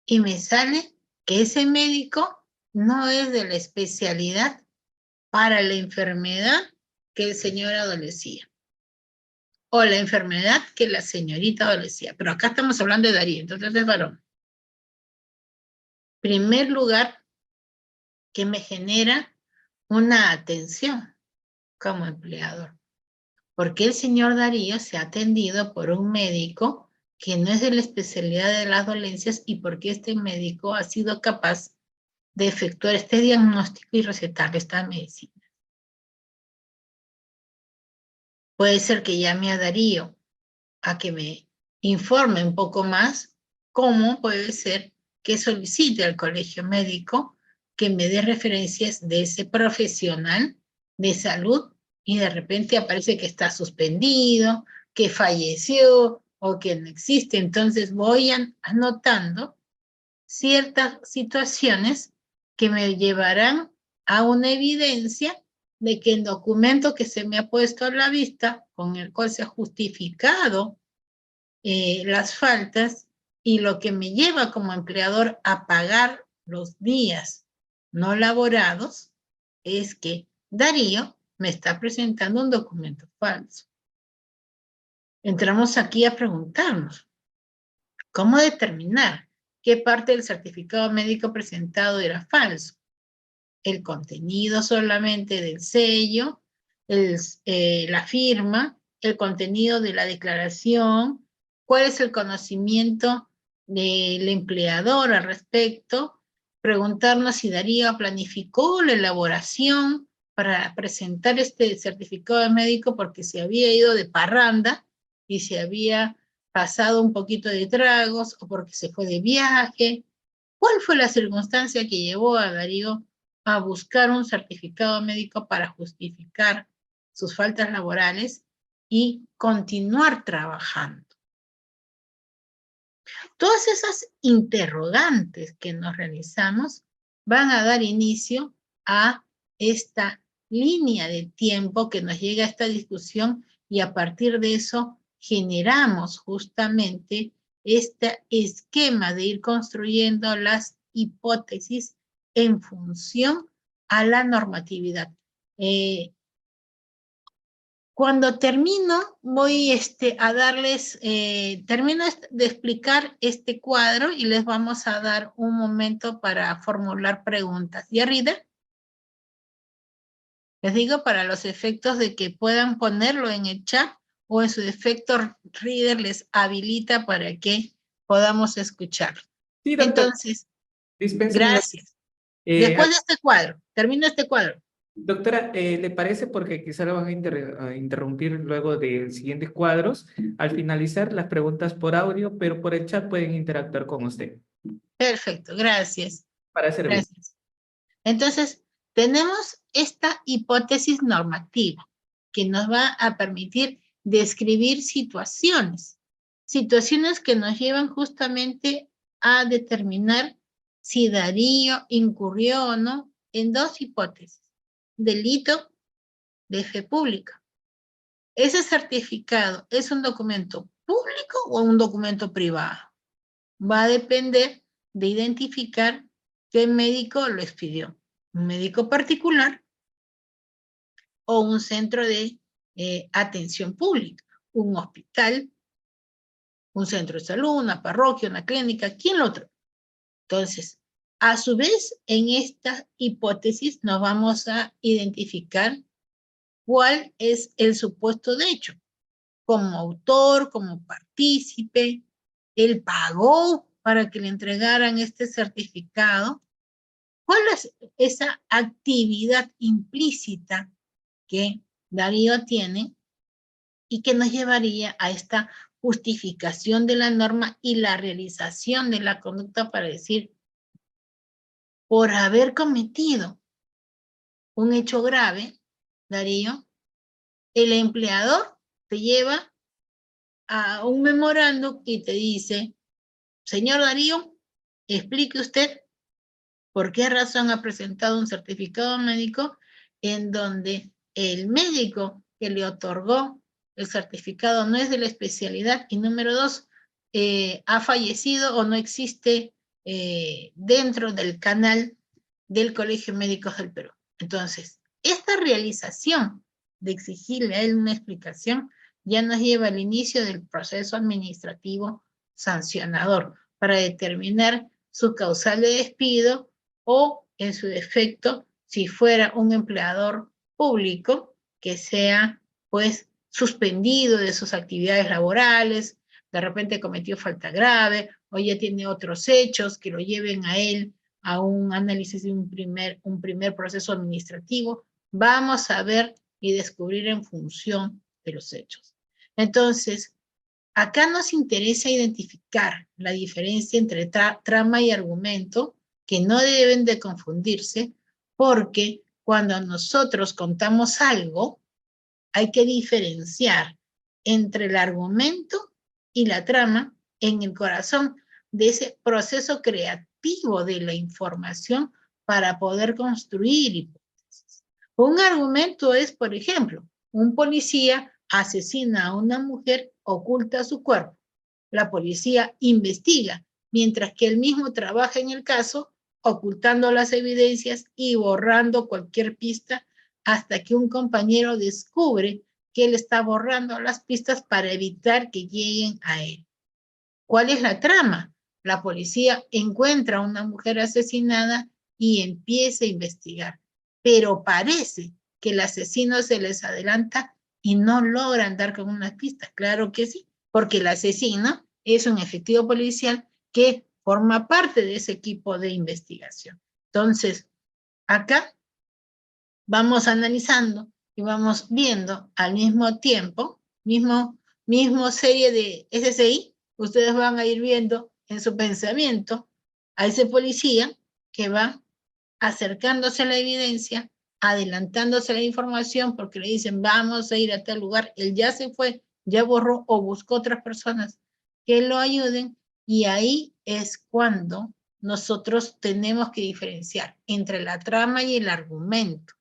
y me sale que ese médico no es de la especialidad para la enfermedad que el señor adolecía, o la enfermedad que la señorita adolecía. Pero acá estamos hablando de Darío, entonces es varón. Primer lugar, que me genera una atención como empleador, porque el señor Darío se ha atendido por un médico que no es de la especialidad de las dolencias y porque este médico ha sido capaz de efectuar este diagnóstico y recetarle esta medicina. Puede ser que llame a Darío a que me informe un poco más, cómo puede ser que solicite al colegio médico que me dé referencias de ese profesional de salud y de repente aparece que está suspendido, que falleció o que no existe. Entonces voy anotando ciertas situaciones que me llevarán a una evidencia de que el documento que se me ha puesto a la vista, con el cual se ha justificado las faltas y lo que me lleva como empleador a pagar los días no laborados, es que Darío me está presentando un documento falso. Entramos aquí a preguntarnos, ¿cómo determinar qué parte del certificado médico presentado era falso? El contenido solamente del sello, la firma, el contenido de la declaración, cuál es el conocimiento del empleador al respecto, preguntarnos si Darío planificó la elaboración para presentar este certificado médico porque se había ido de parranda y se había pasado un poquito de tragos o porque se fue de viaje. ¿Cuál fue la circunstancia que llevó a Darío a buscar un certificado médico para justificar sus faltas laborales y continuar trabajando? Todas esas interrogantes que nos realizamos van a dar inicio a esta línea de tiempo que nos llega a esta discusión y a partir de eso generamos justamente este esquema de ir construyendo las hipótesis en función a la normatividad. Cuando termino, voy a darles, termino de explicar este cuadro y les vamos a dar un momento para formular preguntas. ¿Ya, Reader? Les digo para los efectos de que puedan ponerlo en el chat o en su defecto Reader les habilita para que podamos escucharlo. Sí, doctor. Entonces, Dispénseme. gracias. Después de este cuadro, termino este cuadro. Doctora, ¿le parece? Porque quizá lo van a interrumpir luego de siguientes cuadros. Al finalizar las preguntas por audio, pero por el chat pueden interactuar con usted. Perfecto, gracias. Para servir. Gracias. Entonces, tenemos esta hipótesis normativa que nos va a permitir describir situaciones que nos llevan justamente a determinar si Darío incurrió o no en dos hipótesis. Delito de fe pública. ¿Ese certificado es un documento público o un documento privado? Va a depender de identificar qué médico lo expidió. Un médico particular o un centro de atención pública, un hospital, un centro de salud, una parroquia, una clínica, ¿quién lo trae? Entonces, a su vez, en esta hipótesis nos vamos a identificar cuál es el supuesto de hecho, como autor, como partícipe, él pagó para que le entregaran este certificado. ¿Cuál es esa actividad implícita que Darío tiene y que nos llevaría a esta justificación de la norma y la realización de la conducta para decir, por haber cometido un hecho grave, Darío, el empleador te lleva a un memorando y te dice, señor Darío, explique usted por qué razón ha presentado un certificado médico en donde el médico que le otorgó el certificado no es de la especialidad y número 2, ha fallecido o no existe dentro del canal del Colegio de Médicos del Perú. Entonces, esta realización de exigirle a él una explicación ya nos lleva al inicio del proceso administrativo sancionador para determinar su causal de despido o, en su defecto, si fuera un empleador público, que sea, pues, suspendido de sus actividades laborales, de repente cometió falta grave, o ya tiene otros hechos que lo lleven a él a un análisis de un primer proceso administrativo. Vamos a ver y descubrir en función de los hechos. Entonces, acá nos interesa identificar la diferencia entre trama y argumento, que no deben de confundirse, porque cuando nosotros contamos algo, hay que diferenciar entre el argumento y la trama en el corazón de ese proceso creativo de la información para poder construir hipótesis. Un argumento es, por ejemplo, un policía asesina a una mujer, oculta su cuerpo. La policía investiga, mientras que él mismo trabaja en el caso, ocultando las evidencias y borrando cualquier pista hasta que un compañero descubre que él está borrando las pistas para evitar que lleguen a él. ¿Cuál es la trama? La policía encuentra a una mujer asesinada y empieza a investigar, pero parece que el asesino se les adelanta y no logran dar con unas pistas. Claro que sí, porque el asesino es un efectivo policial que forma parte de ese equipo de investigación. Entonces, acá vamos analizando y vamos viendo al mismo tiempo, mismo serie de SSI, ustedes van a ir viendo en su pensamiento a ese policía que va acercándose a la evidencia, adelantándose a la información porque le dicen vamos a ir a tal lugar, él ya se fue, ya borró o buscó otras personas que lo ayuden y ahí es cuando nosotros tenemos que diferenciar entre la trama y el argumento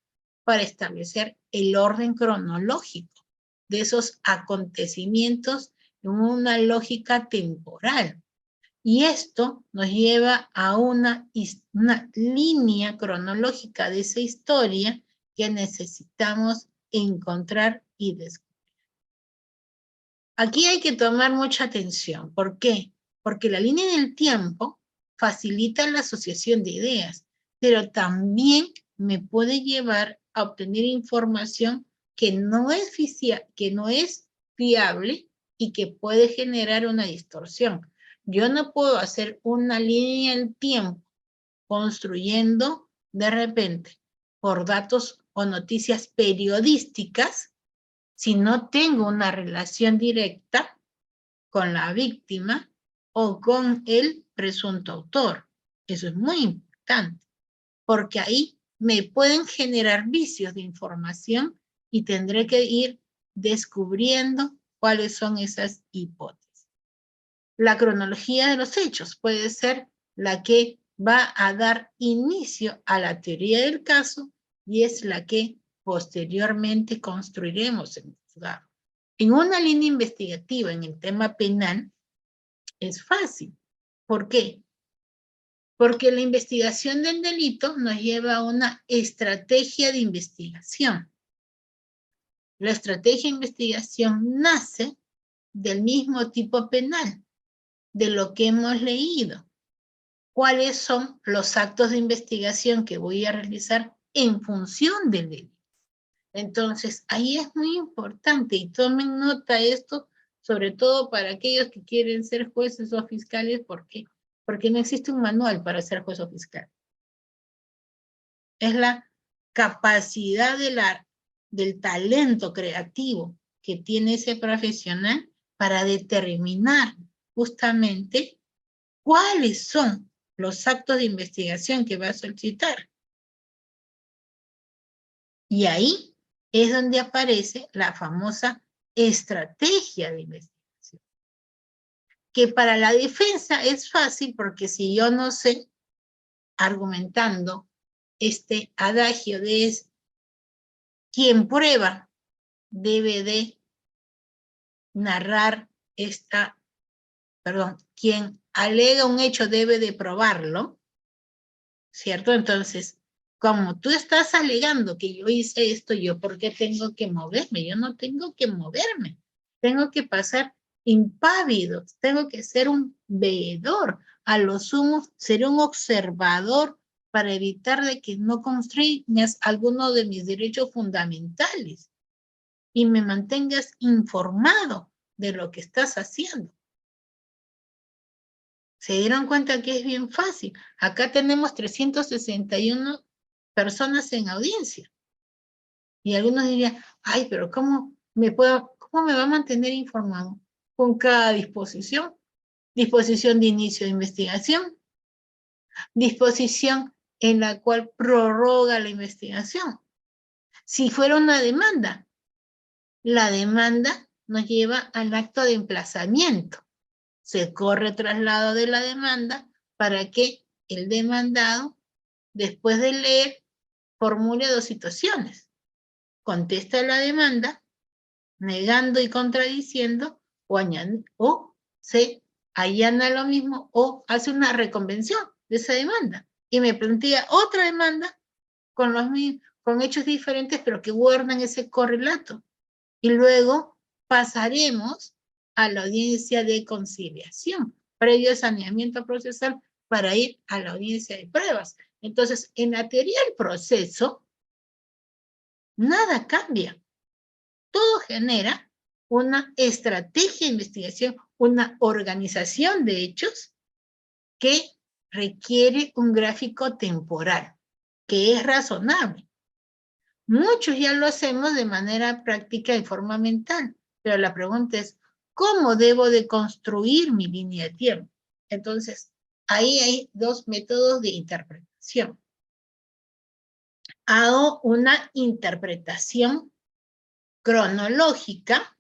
para establecer el orden cronológico de esos acontecimientos en una lógica temporal. Y esto nos lleva a una línea cronológica de esa historia que necesitamos encontrar y descubrir. Aquí hay que tomar mucha atención. ¿Por qué? Porque la línea del tiempo facilita la asociación de ideas, pero también me puede llevar a obtener información que no es fiable y que puede generar una distorsión. Yo no puedo hacer una línea del tiempo construyendo de repente por datos o noticias periodísticas si no tengo una relación directa con la víctima o con el presunto autor. Eso es muy importante, porque ahí me pueden generar vicios de información y tendré que ir descubriendo cuáles son esas hipótesis. La cronología de los hechos puede ser la que va a dar inicio a la teoría del caso y es la que posteriormente construiremos en el juzgado. En una línea investigativa en el tema penal es fácil. ¿Por qué? Porque la investigación del delito nos lleva a una estrategia de investigación. La estrategia de investigación nace del mismo tipo penal, de lo que hemos leído. ¿Cuáles son los actos de investigación que voy a realizar en función del delito? Entonces, ahí es muy importante y tomen nota de esto, sobre todo para aquellos que quieren ser jueces o fiscales. ¿Por qué? Porque no existe un manual para ser juez o fiscal. Es la capacidad del talento creativo que tiene ese profesional para determinar justamente cuáles son los actos de investigación que va a solicitar. Y ahí es donde aparece la famosa estrategia de investigación. Que para la defensa es fácil porque si yo no sé, argumentando este adagio de quien prueba debe de narrar quien alega un hecho debe de probarlo, ¿cierto? Entonces, como tú estás alegando que yo hice esto, ¿yo por qué tengo que moverme? Yo no tengo que moverme. Tengo que pasar impávido. Tengo que ser un veedor. A lo sumo, ser un observador para evitar de que no constriñas alguno de mis derechos fundamentales y me mantengas informado de lo que estás haciendo. Se dieron cuenta que es bien fácil. Acá tenemos 361 personas en audiencia. Y algunos dirían, ay, pero ¿cómo me va a mantener informado? Con cada disposición. Disposición de inicio de investigación. Disposición en la cual prorroga la investigación. Si fuera una demanda, la demanda nos lleva al acto de emplazamiento. Se corre traslado de la demanda para que el demandado, después de leer, formule dos situaciones. Contesta la demanda, negando y contradiciendo, o se allana lo mismo, o hace una reconvención de esa demanda. Y me plantea otra demanda con hechos diferentes, pero que guardan ese correlato. Y luego pasaremos a la audiencia de conciliación, previo saneamiento procesal para ir a la audiencia de pruebas. Entonces, en la teoría del proceso, nada cambia. Todo genera una estrategia de investigación, una organización de hechos que requiere un gráfico temporal, que es razonable. Muchos ya lo hacemos de manera práctica y forma mental, pero la pregunta es, ¿cómo debo de construir mi línea de tiempo? Entonces, ahí hay dos métodos de interpretación. Hago una interpretación cronológica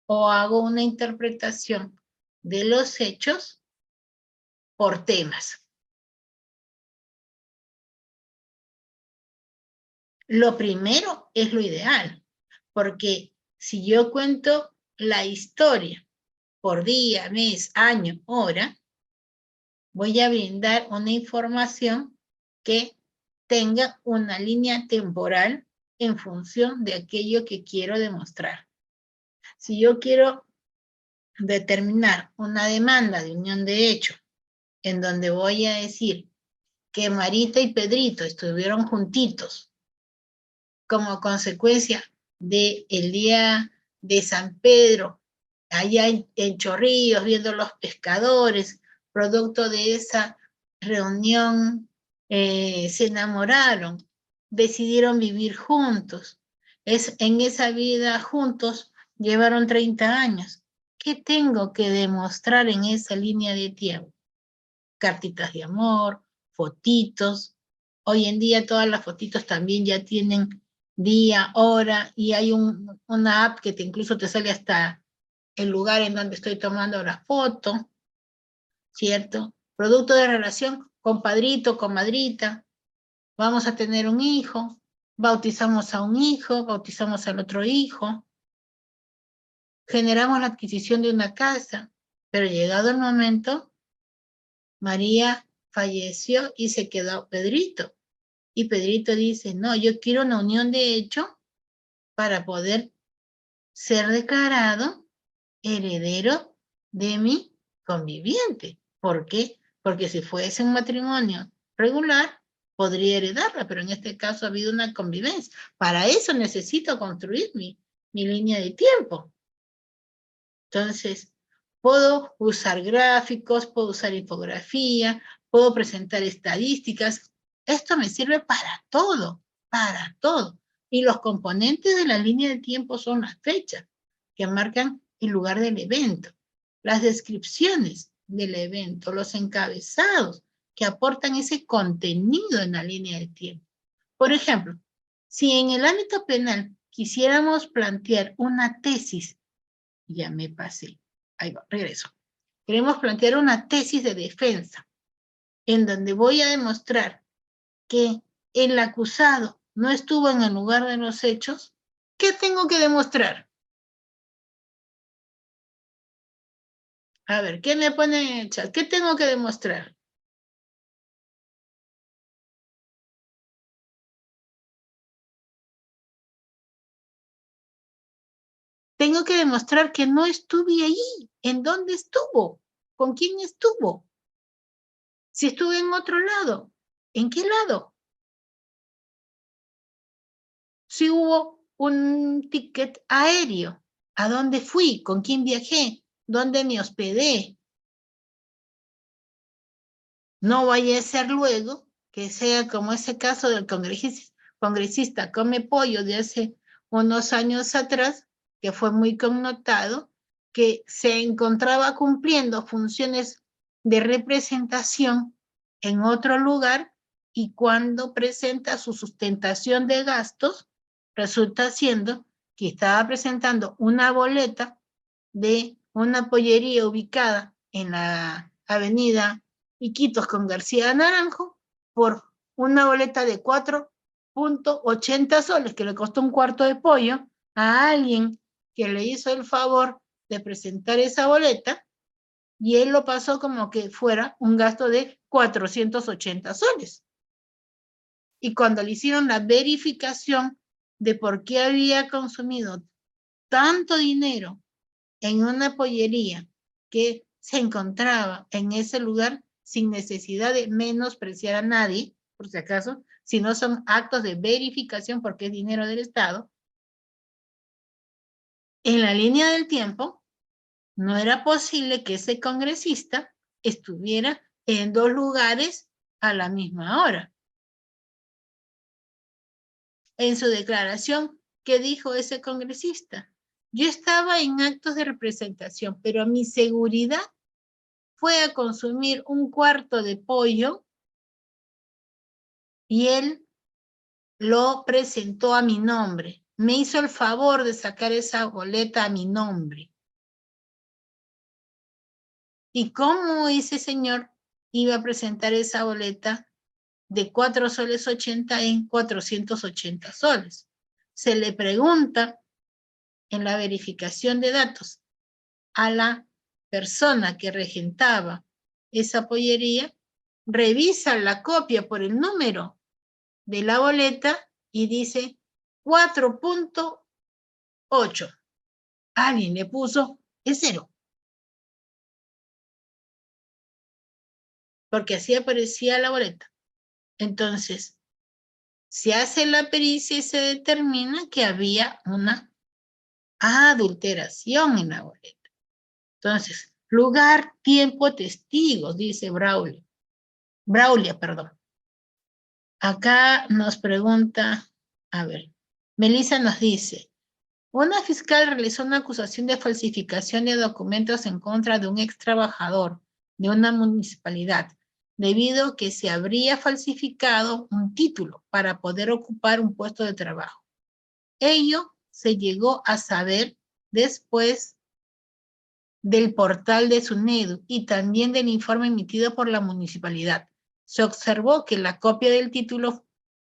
o hago una interpretación de los hechos por temas. Lo primero es lo ideal, porque si yo cuento la historia por día, mes, año, hora, voy a brindar una información que tenga una línea temporal en función de aquello que quiero demostrar. Si yo quiero determinar una demanda de unión de hecho, en donde voy a decir que Marita y Pedrito estuvieron juntitos como consecuencia del día de San Pedro, allá en Chorrillos, viendo los pescadores, producto de esa reunión, se enamoraron, decidieron vivir juntos. En esa vida juntos llevaron 30 años. ¿Qué tengo que demostrar en esa línea de tiempo? Cartitas de amor, fotitos. Hoy en día todas las fotitos también ya tienen día, hora, y hay una app que incluso te sale hasta el lugar en donde estoy tomando la foto, ¿cierto? Producto de relación, compadrito, comadrita, vamos a tener un hijo, bautizamos a un hijo, bautizamos al otro hijo, generamos la adquisición de una casa, pero llegado el momento, María falleció y se quedó Pedrito. Y Pedrito dice, no, yo quiero una unión de hecho para poder ser declarado heredero de mi conviviente. ¿Por qué? Porque si fuese un matrimonio regular, podría heredarla, pero en este caso ha habido una convivencia. Para eso necesito construir mi línea de tiempo. Entonces, puedo usar gráficos, puedo usar infografía, puedo presentar estadísticas. Esto me sirve para todo, para todo. Y los componentes de la línea de tiempo son las fechas, que marcan el lugar del evento, las descripciones del evento, los encabezados que aportan ese contenido en la línea del tiempo. Por ejemplo, si en el ámbito penal quisiéramos plantear una tesis, ya me pasé, ahí va, regreso. Queremos plantear una tesis de defensa en donde voy a demostrar que el acusado no estuvo en el lugar de los hechos. ¿Qué tengo que demostrar? A ver, ¿qué me pone en el chat? ¿Qué tengo que demostrar? Tengo que demostrar que no estuve ahí. ¿En dónde estuvo? ¿Con quién estuvo? Si estuve en otro lado, ¿en qué lado? Si hubo un ticket aéreo, ¿a dónde fui? ¿Con quién viajé? ¿Dónde me hospedé? No vaya a ser luego que sea como ese caso del congresista Come Pollo de hace unos años atrás, que fue muy connotado, que se encontraba cumpliendo funciones de representación en otro lugar y cuando presenta su sustentación de gastos, resulta siendo que estaba presentando una boleta de una pollería ubicada en la avenida Iquitos con García Naranjo por una boleta de 4.80 soles que le costó un cuarto de pollo a alguien que le hizo el favor de presentar esa boleta y él lo pasó como que fuera un gasto de 480 soles. Y cuando le hicieron la verificación de por qué había consumido tanto dinero en una pollería que se encontraba en ese lugar sin necesidad de menospreciar a nadie, por si acaso, si no son actos de verificación porque es dinero del Estado, en la línea del tiempo no era posible que ese congresista estuviera en dos lugares a la misma hora. En su declaración, ¿qué dijo ese congresista? Yo estaba en actos de representación, pero mi seguridad fue a consumir un cuarto de pollo y él lo presentó a mi nombre. Me hizo el favor de sacar esa boleta a mi nombre. ¿Y cómo ese señor iba a presentar esa boleta de 4 soles 80 en 480 soles? Se le pregunta en la verificación de datos a la persona que regentaba esa pollería, revisa la copia por el número de la boleta y dice 4.8. Alguien le puso el 0. Porque así aparecía la boleta. Entonces, se hace la pericia y se determina que había una adulteración en la boleta. Entonces, lugar, tiempo, testigos, dice Braulia, perdón. Acá nos pregunta, a ver, Melissa nos dice, una fiscal realizó una acusación de falsificación de documentos en contra de un ex trabajador de una municipalidad, debido a que se habría falsificado un título para poder ocupar un puesto de trabajo. Ello se llegó a saber después del portal de SUNEDU y también del informe emitido por la municipalidad. Se observó que la copia del título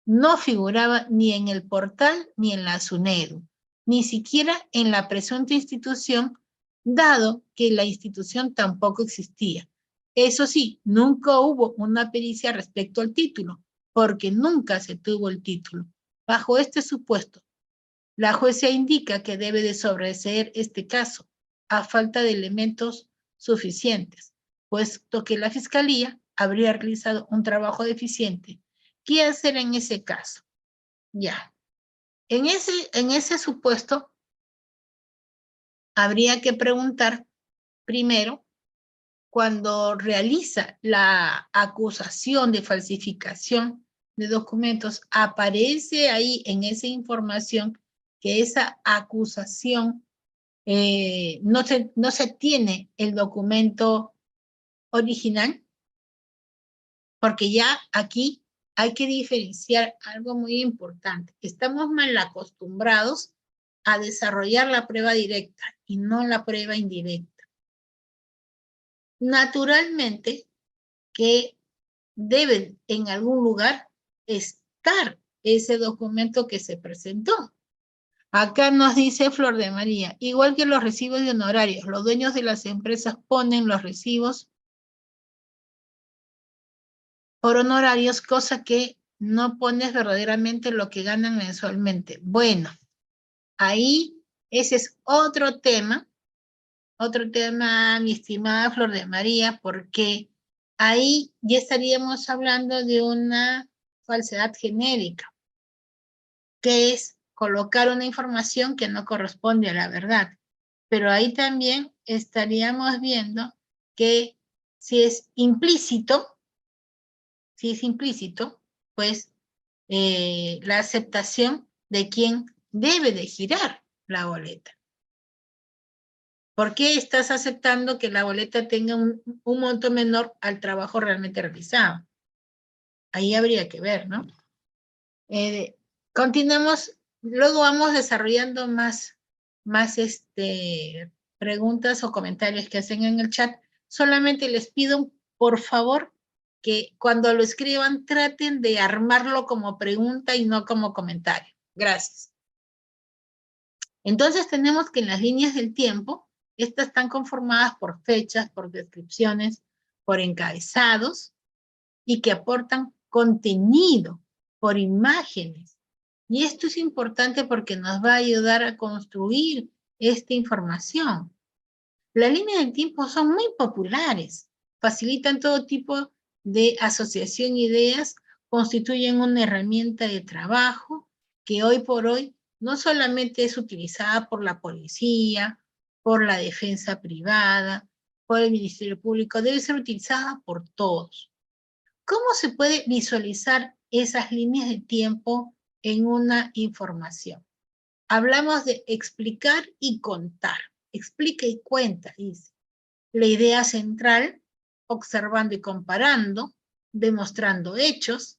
no figuraba ni en el portal ni en la SUNEDU, ni siquiera en la presunta institución, dado que la institución tampoco existía. Eso sí, nunca hubo una pericia respecto al título, porque nunca se tuvo el título. Bajo este supuesto, la jueza indica que debe de sobreseer este caso, a falta de elementos suficientes, puesto que la Fiscalía habría realizado un trabajo deficiente. ¿Qué hacer en ese caso? Ya. En ese supuesto, habría que preguntar primero, cuando realiza la acusación de falsificación de documentos, aparece ahí en esa información que esa acusación no se tiene el documento original, porque ya aquí hay que diferenciar algo muy importante. Estamos mal acostumbrados a desarrollar la prueba directa y no la prueba indirecta. Naturalmente que debe en algún lugar estar ese documento que se presentó. Acá nos dice Flor de María, igual que los recibos de honorarios, los dueños de las empresas ponen los recibos por honorarios, cosa que no pones verdaderamente lo que ganan mensualmente. Bueno, ahí ese es otro tema, mi estimada Flor de María, porque ahí ya estaríamos hablando de una falsedad genérica, que es colocar una información que no corresponde a la verdad. Pero ahí también estaríamos viendo que si es implícito, pues la aceptación de quien debe de girar la boleta. ¿Por qué estás aceptando que la boleta tenga un monto menor al trabajo realmente realizado? Ahí habría que ver, ¿no? Continuamos, luego vamos desarrollando más preguntas o comentarios que hacen en el chat. Solamente les pido, por favor, que cuando lo escriban traten de armarlo como pregunta y no como comentario. Gracias. Entonces tenemos que en las líneas del tiempo, estas están conformadas por fechas, por descripciones, por encabezados y que aportan contenido, por imágenes. Y esto es importante porque nos va a ayudar a construir esta información. Las líneas del tiempo son muy populares, facilitan todo tipo de asociación de ideas, constituyen una herramienta de trabajo que hoy por hoy no solamente es utilizada por la policía, por la defensa privada, por el Ministerio Público, debe ser utilizada por todos. ¿Cómo se puede visualizar esas líneas de tiempo en una información? Hablamos de explicar y contar. Explica y cuenta, dice. La idea central, observando y comparando, demostrando hechos,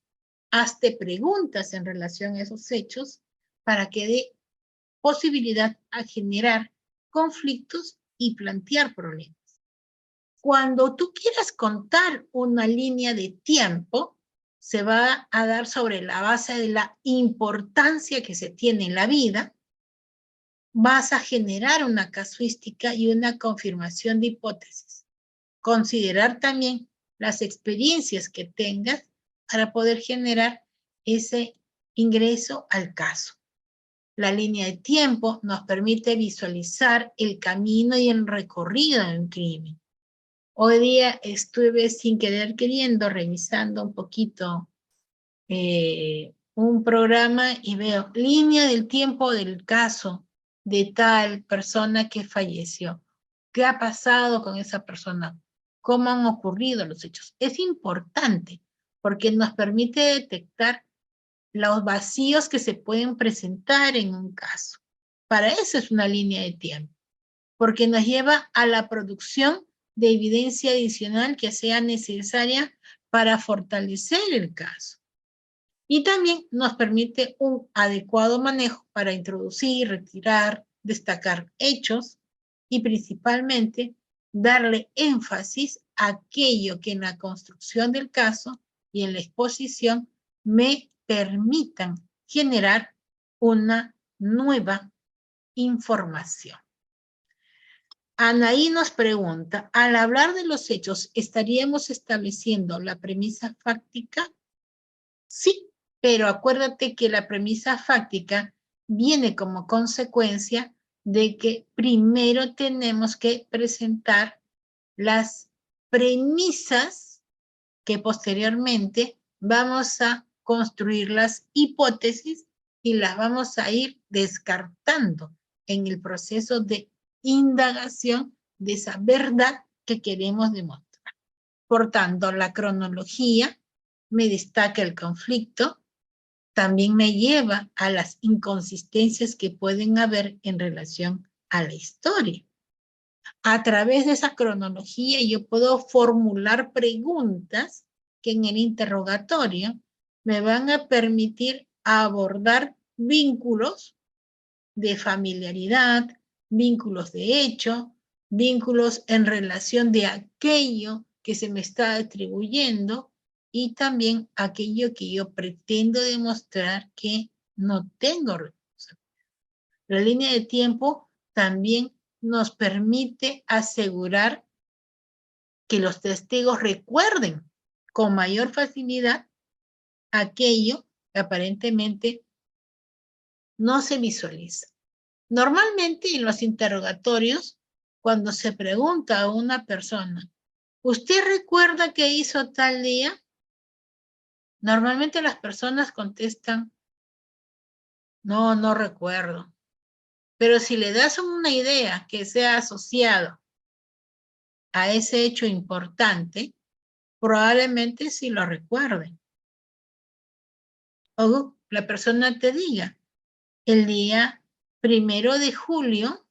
hazte preguntas en relación a esos hechos para que dé posibilidad a generar conflictos y plantear problemas. Cuando tú quieras contar una línea de tiempo, se va a dar sobre la base de la importancia que se tiene en la vida, vas a generar una casuística y una confirmación de hipótesis. Considerar también las experiencias que tengas para poder generar ese ingreso al caso. La línea de tiempo nos permite visualizar el camino y el recorrido de un crimen. Hoy día estuve sin querer queriendo revisando un poquito un programa y veo línea del tiempo del caso de tal persona que falleció. ¿Qué ha pasado con esa persona? ¿Cómo han ocurrido los hechos? Es importante porque nos permite detectar los vacíos que se pueden presentar en un caso. Para eso es una línea de tiempo, porque nos lleva a la producción de evidencia adicional que sea necesaria para fortalecer el caso. Y también nos permite un adecuado manejo para introducir, retirar, destacar hechos y principalmente darle énfasis a aquello que en la construcción del caso y en la exposición me permitan generar una nueva información. Anaí nos pregunta, al hablar de los hechos, ¿estaríamos estableciendo la premisa fáctica? Sí, pero acuérdate que la premisa fáctica viene como consecuencia de que primero tenemos que presentar las premisas que posteriormente vamos a construir las hipótesis y las vamos a ir descartando en el proceso de indagación de esa verdad que queremos demostrar. Por tanto, la cronología me destaca el conflicto, también me lleva a las inconsistencias que pueden haber en relación a la historia. A través de esa cronología yo puedo formular preguntas que en el interrogatorio me van a permitir abordar vínculos de familiaridad, vínculos de hecho, vínculos en relación de aquello que se me está atribuyendo y también aquello que yo pretendo demostrar que no tengo responsabilidad. La línea de tiempo también nos permite asegurar que los testigos recuerden con mayor facilidad aquello que aparentemente no se visualiza. Normalmente en los interrogatorios, cuando se pregunta a una persona, ¿usted recuerda qué hizo tal día? Normalmente las personas contestan, no, no recuerdo. Pero si le das una idea que sea asociado a ese hecho importante, probablemente sí lo recuerde. O la persona te diga, el día 1 de julio,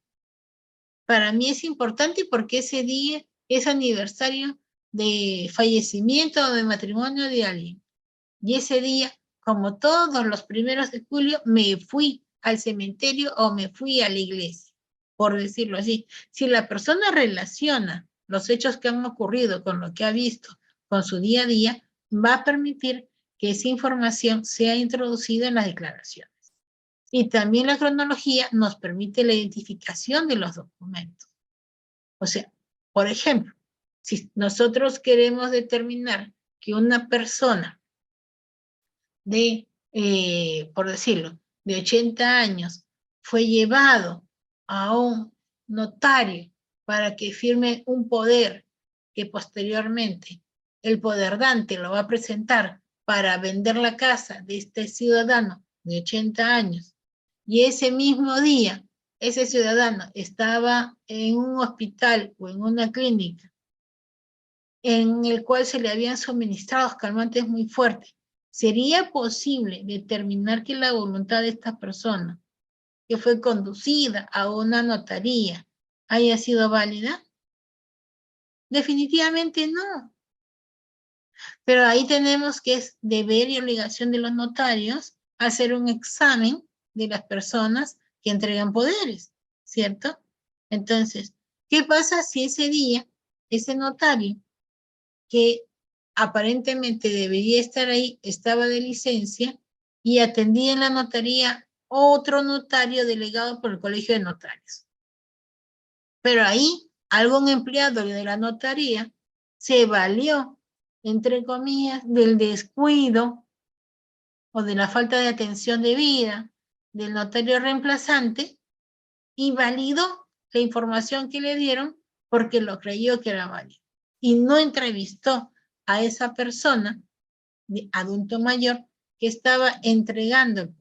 para mí es importante porque ese día es aniversario de fallecimiento o de matrimonio de alguien. Y ese día, como todos los 1 de julio, me fui al cementerio o me fui a la iglesia, por decirlo así. Si la persona relaciona los hechos que han ocurrido con lo que ha visto, con su día a día, va a permitir que esa información sea introducida en las declaraciones. Y también la cronología nos permite la identificación de los documentos. O sea, por ejemplo, si nosotros queremos determinar que una persona de, por decirlo, de 80 años fue llevado a un notario para que firme un poder que posteriormente el poderdante lo va a presentar para vender la casa de este ciudadano de 80 años, y ese mismo día ese ciudadano estaba en un hospital o en una clínica en el cual se le habían suministrado calmantes muy fuertes, ¿sería posible determinar que la voluntad de esta persona, que fue conducida a una notaría, haya sido válida? Definitivamente no. Pero ahí tenemos que es deber y obligación de los notarios hacer un examen de las personas que entregan poderes, ¿cierto? Entonces, ¿qué pasa si ese día, ese notario, que aparentemente debería estar ahí, estaba de licencia y atendía en la notaría otro notario delegado por el Colegio de Notarios? Pero ahí algún empleado de la notaría se valió, entre comillas, del descuido o de la falta de atención debida del notario reemplazante y validó la información que le dieron porque lo creyó que era válido. Y no entrevistó a esa persona de adulto mayor que estaba entregando.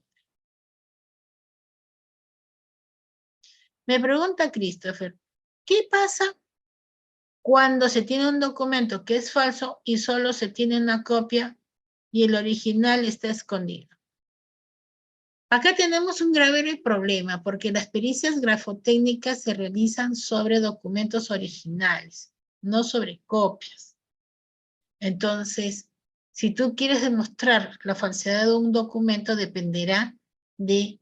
Me pregunta Christopher, ¿qué pasa cuando se tiene un documento que es falso y solo se tiene una copia y el original está escondido? Acá tenemos un grave problema porque las pericias grafotécnicas se realizan sobre documentos originales, no sobre copias. Entonces, si tú quieres demostrar la falsedad de un documento, dependerá de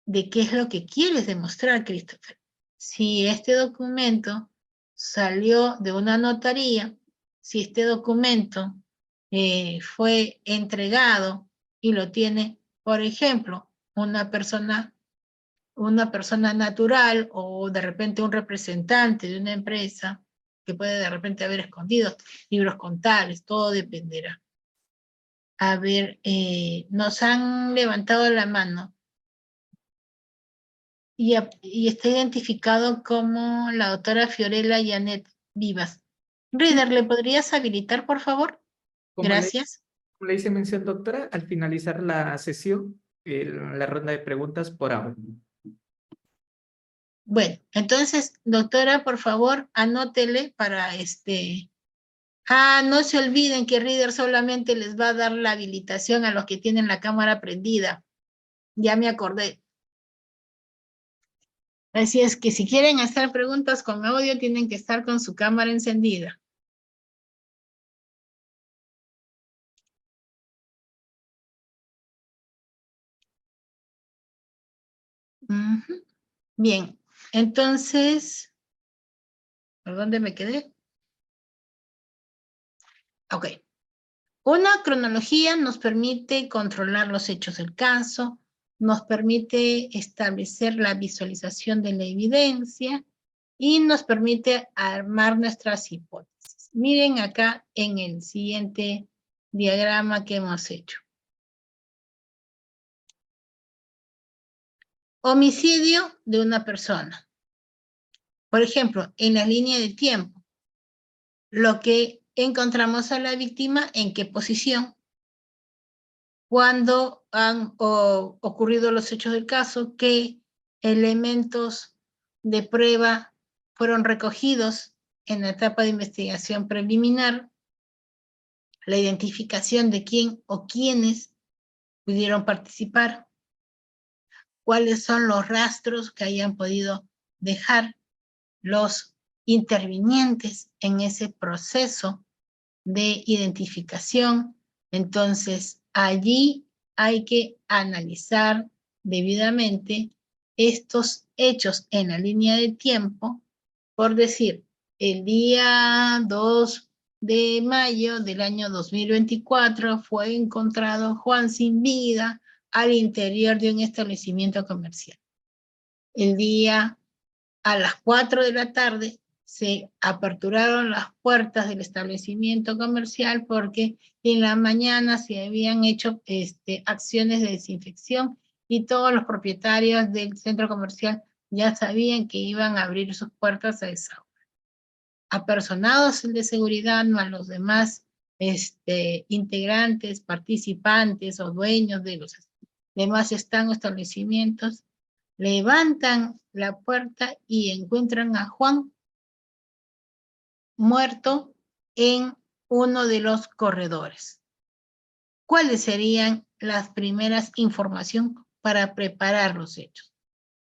qué es lo que quieres demostrar, Christopher. Si este documento salió de una notaría, si este documento fue entregado y lo tiene, por ejemplo, una persona natural o de repente un representante de una empresa que puede de repente haber escondido libros contables, todo dependerá. A ver, nos han levantado la mano y está identificado como la doctora Fiorella Janet Vivas. Sí, Reader, ¿le podrías habilitar, por favor? como le, Gracias. como le hice mención, doctora, al finalizar la sesión, la ronda de preguntas por ahora. Bueno, entonces, doctora, por favor, anótele para no se olviden que Reader solamente les va a dar la habilitación a los que tienen la cámara prendida. Ya me acordé. Así es que si quieren hacer preguntas con audio, tienen que estar con su cámara encendida. Ujú. Bien, entonces, ¿por dónde me quedé? Ok. Una cronología nos permite controlar los hechos del caso, nos permite establecer la visualización de la evidencia y nos permite armar nuestras hipótesis. Miren acá en el siguiente diagrama que hemos hecho. Homicidio de una persona. Por ejemplo, en la línea de tiempo, lo que encontramos a la víctima, en qué posición, cuándo han ocurrido los hechos del caso, qué elementos de prueba fueron recogidos en la etapa de investigación preliminar, la identificación de quién o quiénes pudieron participar, cuáles son los rastros que hayan podido dejar los intervinientes en ese proceso de identificación. Entonces, allí hay que analizar debidamente estos hechos en la línea de tiempo, por decir, el día 2 de mayo del año 2024 fue encontrado Juan sin vida al interior de un establecimiento comercial. El día a las 4 de la tarde se aperturaron las puertas del establecimiento comercial porque en la mañana se habían hecho acciones de desinfección y todos los propietarios del centro comercial ya sabían que iban a abrir sus puertas a esa hora. Apersonados el de seguridad, más los demás integrantes, participantes o dueños de los demás establecimientos, levantan la puerta y encuentran a Juan muerto en uno de los corredores. ¿Cuáles serían las primeras informaciones para preparar los hechos?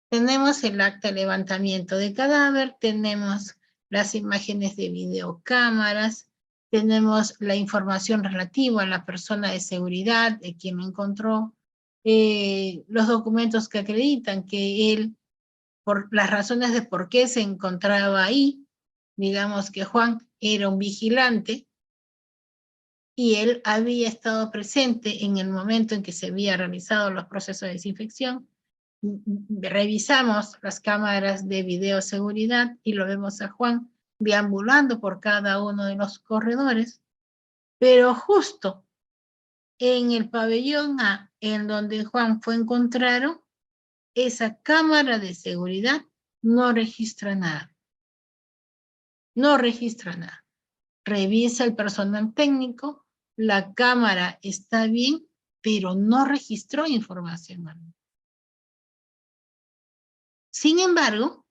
Tenemos el acta de levantamiento de cadáver, tenemos las imágenes de videocámaras, tenemos la información relativa a la persona de seguridad, de quien lo encontró, los documentos que acreditan que él, por las razones de por qué se encontraba ahí, digamos que Juan era un vigilante y él había estado presente en el momento en que se había realizado los procesos de desinfección. Revisamos las cámaras de videoseguridad y lo vemos a Juan deambulando por cada uno de los corredores, pero justo en el pabellón A, en donde Juan fue encontrado, esa cámara de seguridad no registra nada. No registra nada. Revisa el personal técnico, la cámara está bien, pero no registró información. Sin embargo,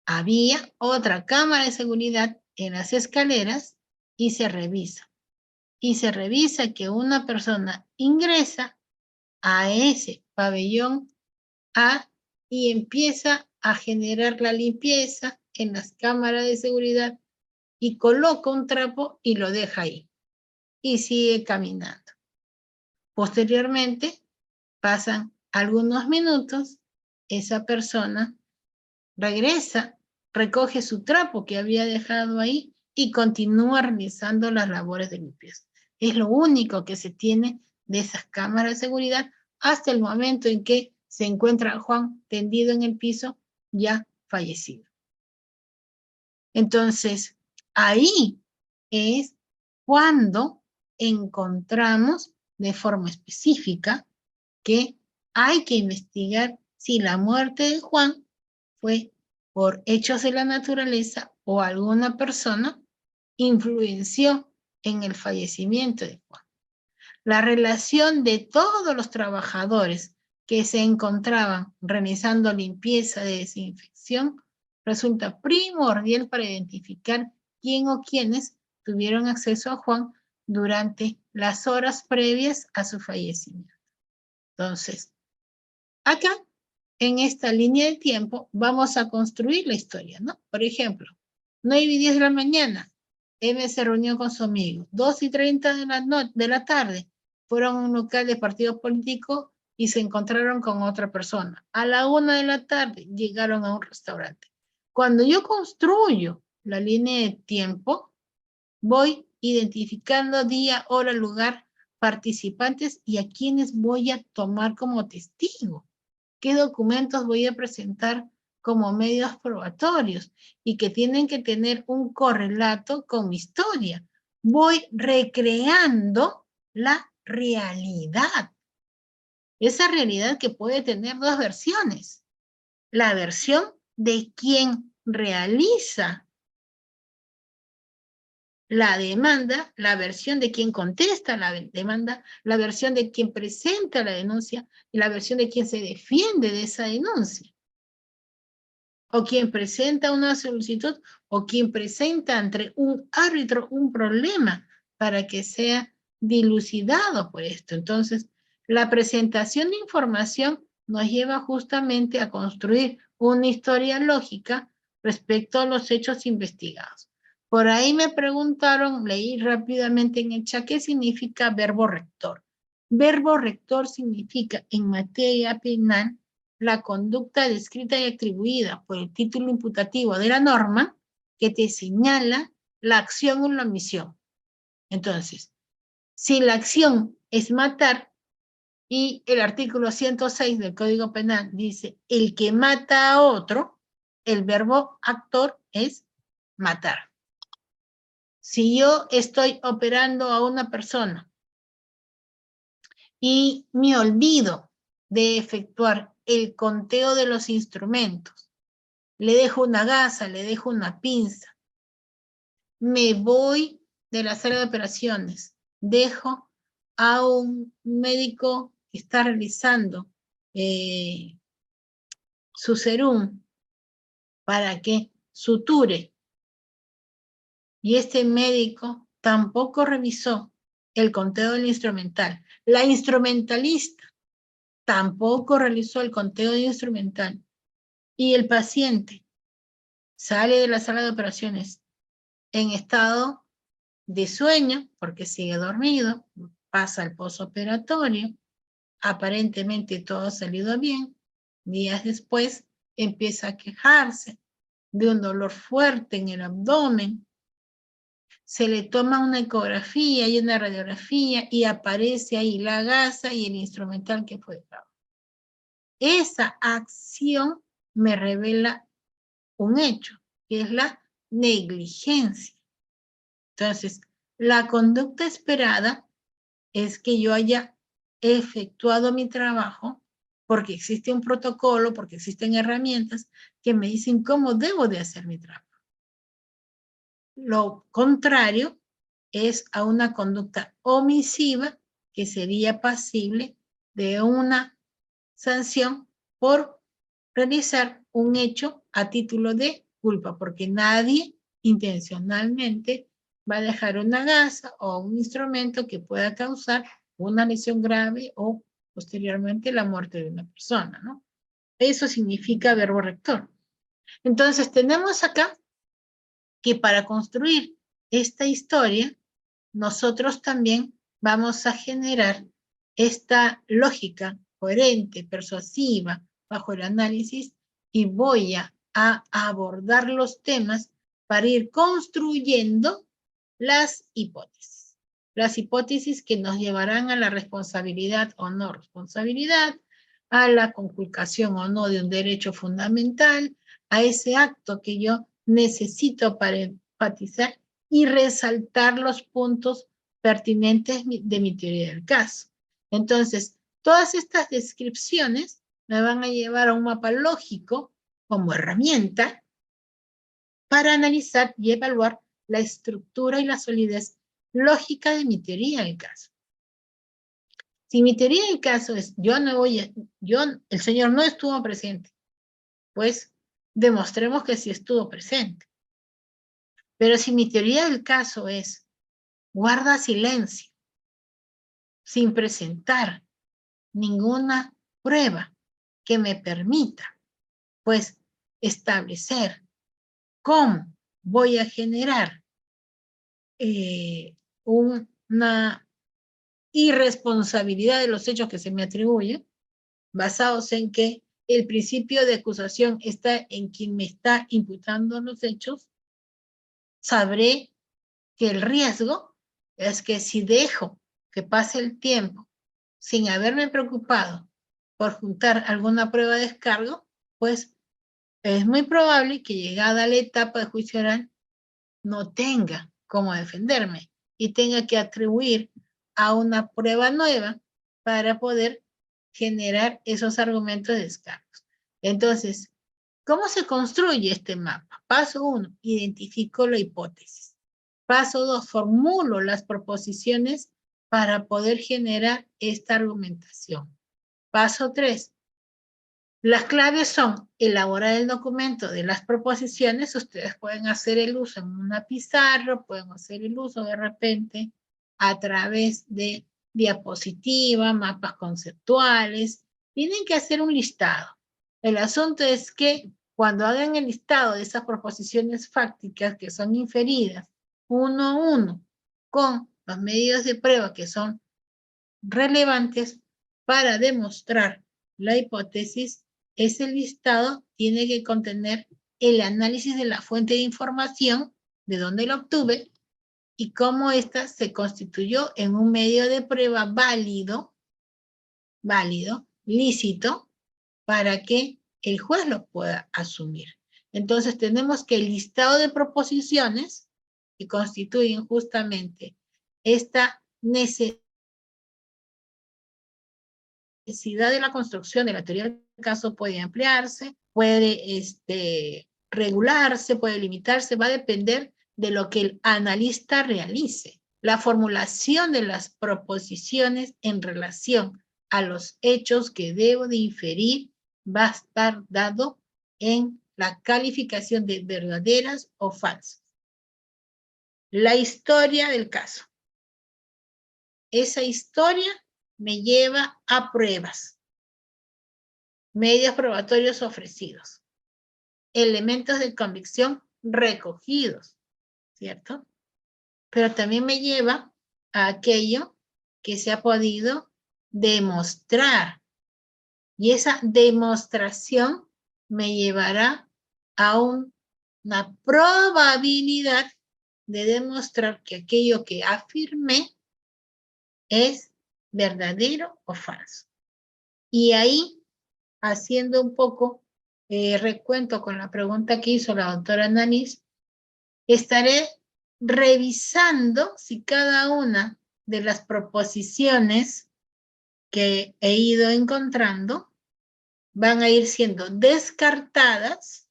había otra cámara de seguridad en las escaleras y se revisa. Y se revisa que una persona ingresa a ese pabellón A y empieza a generar la limpieza en las cámaras de seguridad y coloca un trapo y lo deja ahí. Y sigue caminando. Posteriormente, pasan algunos minutos, esa persona regresa, recoge su trapo que había dejado ahí y continúa realizando las labores de limpieza. Es lo único que se tiene de esas cámaras de seguridad hasta el momento en que se encuentra Juan tendido en el piso, ya fallecido. Entonces, ahí es cuando encontramos de forma específica que hay que investigar si la muerte de Juan fue por hechos de la naturaleza o alguna persona influenció en el fallecimiento de Juan. La relación de todos los trabajadores que se encontraban realizando limpieza de desinfección resulta primordial para identificar quién o quiénes tuvieron acceso a Juan durante las horas previas a su fallecimiento. Entonces, acá en esta línea de tiempo vamos a construir la historia, ¿no? Por ejemplo, 9:10 de la mañana, M se reunió con su amigo. 2:30 de la tarde, fueron a un local de partido político y se encontraron con otra persona. A la 1 de la tarde llegaron a un restaurante. Cuando yo construyo la línea de tiempo, voy identificando día, hora, lugar, participantes y a quienes voy a tomar como testigo. ¿Qué documentos voy a presentar como medios probatorios? Y que tienen que tener un correlato con mi historia. Voy recreando la realidad. Esa realidad que puede tener dos versiones. La versión de quien realiza la demanda, la versión de quien contesta la demanda, la versión de quien presenta la denuncia y la versión de quien se defiende de esa denuncia. O quien presenta una solicitud o quien presenta ante un árbitro un problema para que sea dilucidado por esto. Entonces, la presentación de información nos lleva justamente a construir una historia lógica respecto a los hechos investigados. Por ahí me preguntaron, leí rápidamente en el chat, ¿qué significa verbo rector? Verbo rector significa en materia penal la conducta descrita y atribuida por el título imputativo de la norma que te señala la acción o la omisión. Entonces, si la acción es matar y el artículo 106 del Código Penal dice el que mata a otro, el verbo actor es matar. Si yo estoy operando a una persona y me olvido de efectuar el conteo de los instrumentos, le dejo una gasa, le dejo una pinza, me voy de la sala de operaciones, dejo a un médico que está realizando su serum para que suture, y este médico tampoco revisó el conteo del instrumental. La instrumentalista tampoco realizó el conteo del instrumental. Y el paciente sale de la sala de operaciones en estado de sueño, porque sigue dormido, pasa al posoperatorio, aparentemente todo ha salido bien. Días después empieza a quejarse de un dolor fuerte en el abdomen. Se le toma una ecografía y una radiografía y aparece ahí la gasa y el instrumental que fue grabado. Esa acción me revela un hecho, que es la negligencia. Entonces, la conducta esperada es que yo haya efectuado mi trabajo porque existe un protocolo, porque existen herramientas que me dicen cómo debo de hacer mi trabajo. Lo contrario es a una conducta omisiva que sería pasible de una sanción por realizar un hecho a título de culpa, porque nadie intencionalmente va a dejar una gasa o un instrumento que pueda causar una lesión grave o posteriormente la muerte de una persona, ¿no? Eso significa verbo rector. Entonces tenemos acá que para construir esta historia, nosotros también vamos a generar esta lógica coherente, persuasiva, bajo el análisis, y voy a abordar los temas para ir construyendo las hipótesis. Las hipótesis que nos llevarán a la responsabilidad o no responsabilidad, a la conculcación o no de un derecho fundamental, a ese acto que yo necesito para enfatizar y resaltar los puntos pertinentes de mi teoría del caso. Entonces, todas estas descripciones me van a llevar a un mapa lógico como herramienta para analizar y evaluar la estructura y la solidez lógica de mi teoría del caso. Si mi teoría del caso es, el señor no estuvo presente, pues demostremos que sí estuvo presente. Pero si mi teoría del caso es, guarda silencio, sin presentar ninguna prueba que me permita, pues, establecer cómo voy a generar una irresponsabilidad de los hechos que se me atribuyen, basados en que el principio de acusación está en quien me está imputando los hechos, sabré que el riesgo es que si dejo que pase el tiempo sin haberme preocupado por juntar alguna prueba de descargo, pues es muy probable que llegada la etapa de juicio oral no tenga cómo defenderme y tenga que atribuir a una prueba nueva para poder generar esos argumentos de descargos. Entonces, ¿cómo se construye este mapa? Paso 1, identifico la hipótesis. Paso 2, formulo las proposiciones para poder generar esta argumentación. Paso 3, las claves son elaborar el documento de las proposiciones. Ustedes pueden hacer el uso en una pizarra, pueden hacer el uso de repente a través de diapositiva, mapas conceptuales. Tienen que hacer un listado. El asunto es que cuando hagan el listado de esas proposiciones fácticas que son inferidas uno a uno con los medios de prueba que son relevantes para demostrar la hipótesis, ese listado tiene que contener el análisis de la fuente de información, de dónde la obtuve y cómo ésta se constituyó en un medio de prueba válido, lícito, para que el juez lo pueda asumir. Entonces tenemos que el listado de proposiciones que constituyen justamente esta necesidad de la construcción de la teoría del caso puede ampliarse, puede regularse, puede limitarse, va a depender de lo que el analista realice. La formulación de las proposiciones en relación a los hechos que debo de inferir va a estar dado en la calificación de verdaderas o falsas. La historia del caso. Esa historia me lleva a pruebas, medios probatorios ofrecidos, elementos de convicción recogidos, ¿cierto? Pero también me lleva a aquello que se ha podido demostrar. Y esa demostración me llevará a una probabilidad de demostrar que aquello que afirmé es verdadero o falso. Y ahí, haciendo un poco recuento con la pregunta que hizo la doctora Nanis, estaré revisando si cada una de las proposiciones que he ido encontrando van a ir siendo descartadas,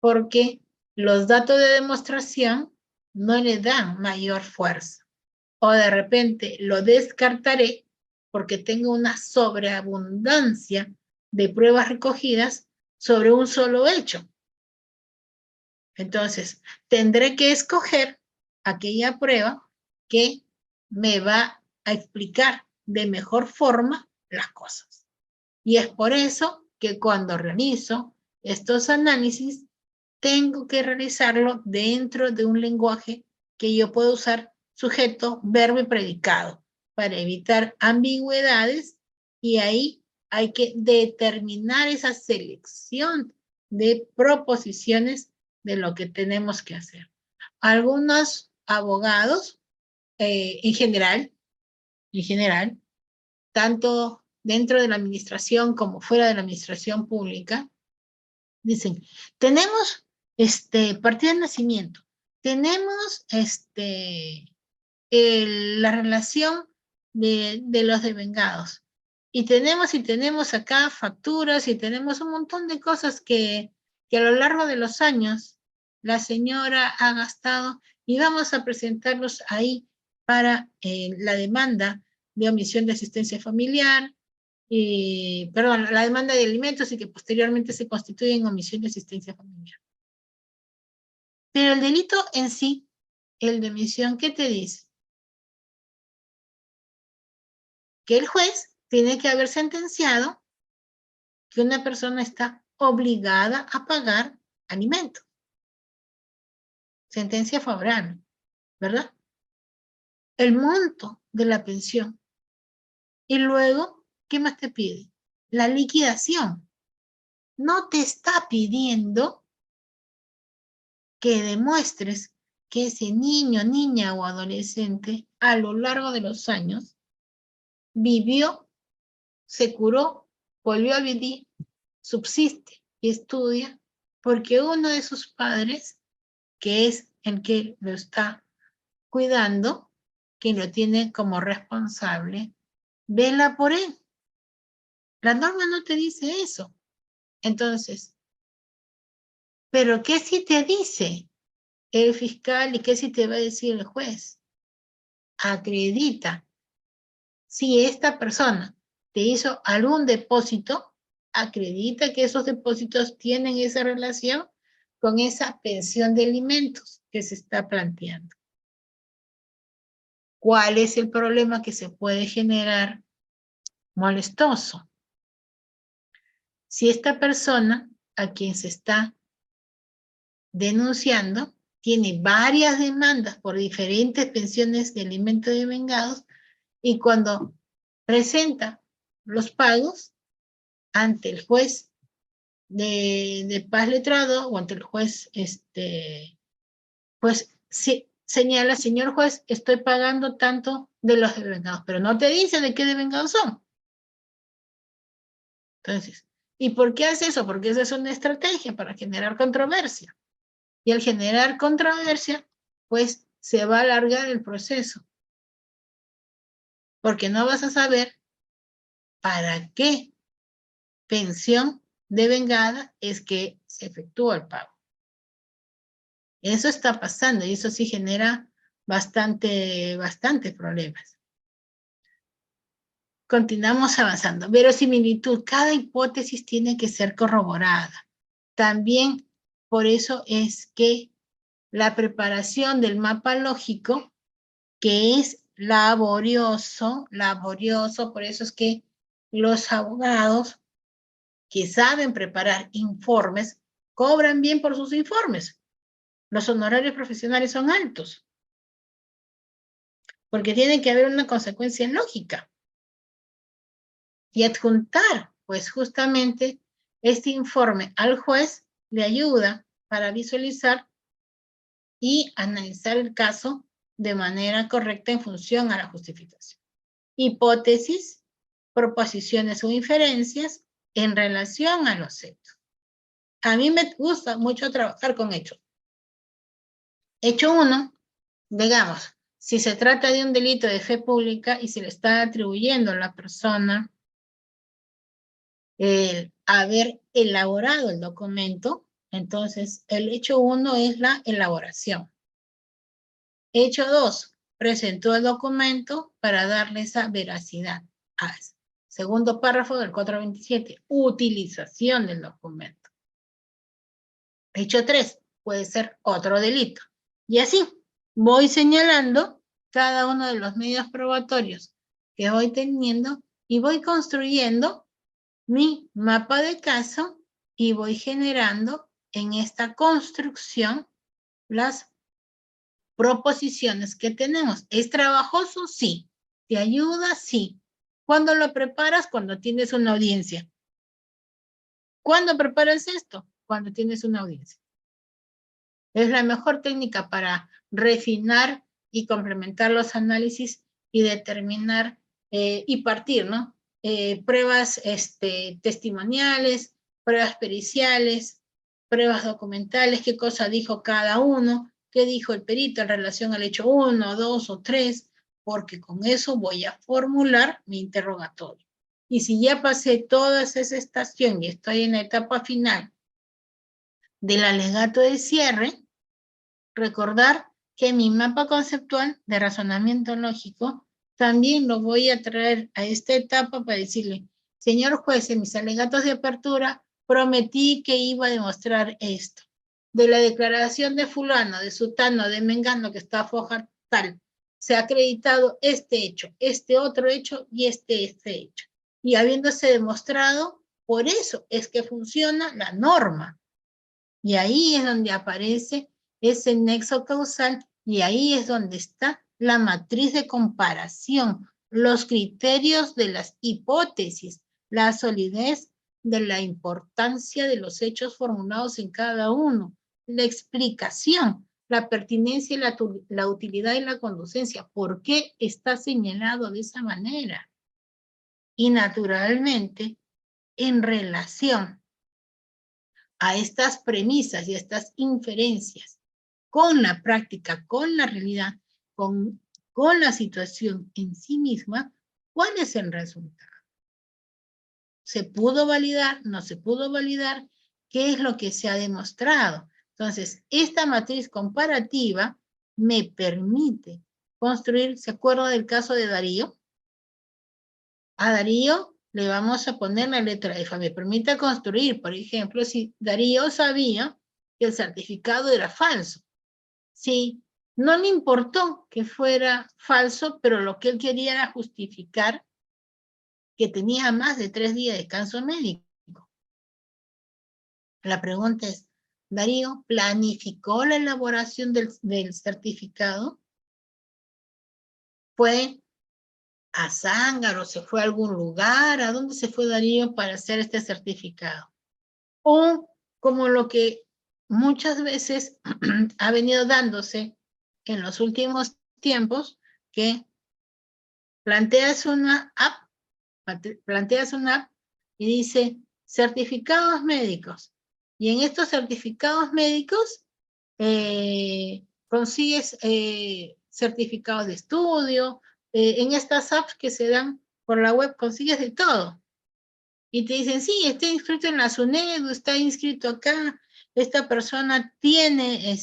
porque los datos de demostración no le dan mayor fuerza. O de repente lo descartaré porque tengo una sobreabundancia de pruebas recogidas sobre un solo hecho. Entonces, tendré que escoger aquella prueba que me va a explicar de mejor forma las cosas. Y es por eso que cuando realizo estos análisis, tengo que realizarlo dentro de un lenguaje que yo puedo usar sujeto, verbo y predicado para evitar ambigüedades, y ahí hay que determinar esa selección de proposiciones de lo que tenemos que hacer. Algunos abogados, en general, tanto dentro de la administración como fuera de la administración pública, dicen, tenemos partida de nacimiento, tenemos la relación de los devengados, y tenemos acá facturas, y tenemos un montón de cosas que a lo largo de los años la señora ha gastado, y vamos a presentarlos ahí para la demanda de omisión de asistencia familiar, perdón, la demanda de alimentos, y que posteriormente se constituye en omisión de asistencia familiar. Pero el delito en sí, el de omisión, ¿qué te dice? Que el juez tiene que haber sentenciado que una persona está obligada a pagar alimentos. Sentencia favorable, ¿verdad? El monto de la pensión. Y luego, ¿qué más te pide? La liquidación. No te está pidiendo que demuestres que ese niño, niña o adolescente a lo largo de los años vivió, se curó, volvió a vivir, subsiste y estudia porque uno de sus padres, que es el que lo está cuidando, que lo tiene como responsable, vela por él. La norma no te dice eso. Entonces, ¿pero qué si te dice el fiscal y qué si te va a decir el juez? Acredita. Si esta persona te hizo algún depósito, acredita que esos depósitos tienen esa relación con esa pensión de alimentos que se está planteando. ¿Cuál es el problema que se puede generar molestoso? Si esta persona a quien se está denunciando tiene varias demandas por diferentes pensiones de alimentos devengados y cuando presenta los pagos ante el juez de paz letrado o ante el juez, pues sí, señala, señor juez, estoy pagando tanto de los devengados, pero no te dice de qué devengados son. Entonces, ¿y por qué hace eso? Porque esa es una estrategia para generar controversia. Y al generar controversia, pues se va a alargar el proceso. Porque no vas a saber para qué pensión devengada es que se efectúa el pago. Eso está pasando y eso sí genera bastante problemas. Continuamos avanzando. Verosimilitud. Cada hipótesis tiene que ser corroborada. También por eso es que la preparación del mapa lógico, que es laborioso, por eso es que los abogados que saben preparar informes cobran bien por sus informes. Los honorarios profesionales son altos, porque tiene que haber una consecuencia lógica. Y adjuntar, pues justamente, este informe al juez le ayuda para visualizar y analizar el caso de manera correcta en función a la justificación. Hipótesis, proposiciones o inferencias en relación a los hechos. A mí me gusta mucho trabajar con hechos. Hecho 1, digamos, si se trata de un delito de fe pública y se le está atribuyendo a la persona haber elaborado el documento, entonces el hecho 1 es la elaboración. Hecho 2, presentó el documento para darle esa veracidad. Segundo párrafo del 427, utilización del documento. Hecho 3, puede ser otro delito. Y así, voy señalando cada uno de los medios probatorios que voy teniendo y voy construyendo mi mapa de caso y voy generando en esta construcción las proposiciones que tenemos. ¿Es trabajoso? Sí. ¿Te ayuda? Sí. ¿Cuándo lo preparas? Cuando tienes una audiencia. ¿Cuándo preparas esto? Cuando tienes una audiencia. Es la mejor técnica para refinar y complementar los análisis y determinar y partir, ¿no? Pruebas testimoniales, pruebas periciales, pruebas documentales, qué cosa dijo cada uno, qué dijo el perito en relación al hecho 1, 2 o 3, porque con eso voy a formular mi interrogatorio. Y si ya pasé toda esa estación y estoy en la etapa final del alegato de cierre, recordar que mi mapa conceptual de razonamiento lógico también lo voy a traer a esta etapa para decirle, señor juez, en mis alegatos de apertura prometí que iba a demostrar esto. De la declaración de fulano, de sutano, de mengano que está foja tal, se ha acreditado este hecho, este otro hecho y este hecho. y habiéndose demostrado, por eso es que funciona la norma. Y ahí es donde aparece ese nexo causal y ahí es donde está la matriz de comparación, los criterios de las hipótesis, la solidez de la importancia de los hechos formulados en cada uno, la explicación, la pertinencia, la utilidad y la conducencia. ¿Por qué está señalado de esa manera? Y naturalmente, en relación a estas premisas y a estas inferencias con la práctica, con la realidad, con la situación en sí misma, ¿cuál es el resultado? ¿Se pudo validar? ¿No se pudo validar? ¿Qué es lo que se ha demostrado? Entonces, esta matriz comparativa me permite construir, ¿se acuerda del caso de Darío? A Darío le vamos a poner la letra F. Me permite construir, por ejemplo, si Darío sabía que el certificado era falso. Sí, no le importó que fuera falso, pero lo que él quería era justificar que tenía más de 3 días de descanso médico. La pregunta es, ¿Darío planificó la elaboración del certificado? ¿Fue a Zángaro, se fue a algún lugar? ¿A dónde se fue Darío para hacer este certificado? O como lo que muchas veces ha venido dándose en los últimos tiempos, que planteas una app y dice certificados médicos. Y en estos certificados médicos consigues certificados de estudio. En estas apps que se dan por la web consigues de todo. Y te dicen, sí, está inscrito en la SUNEDU, está inscrito acá, esta persona tiene,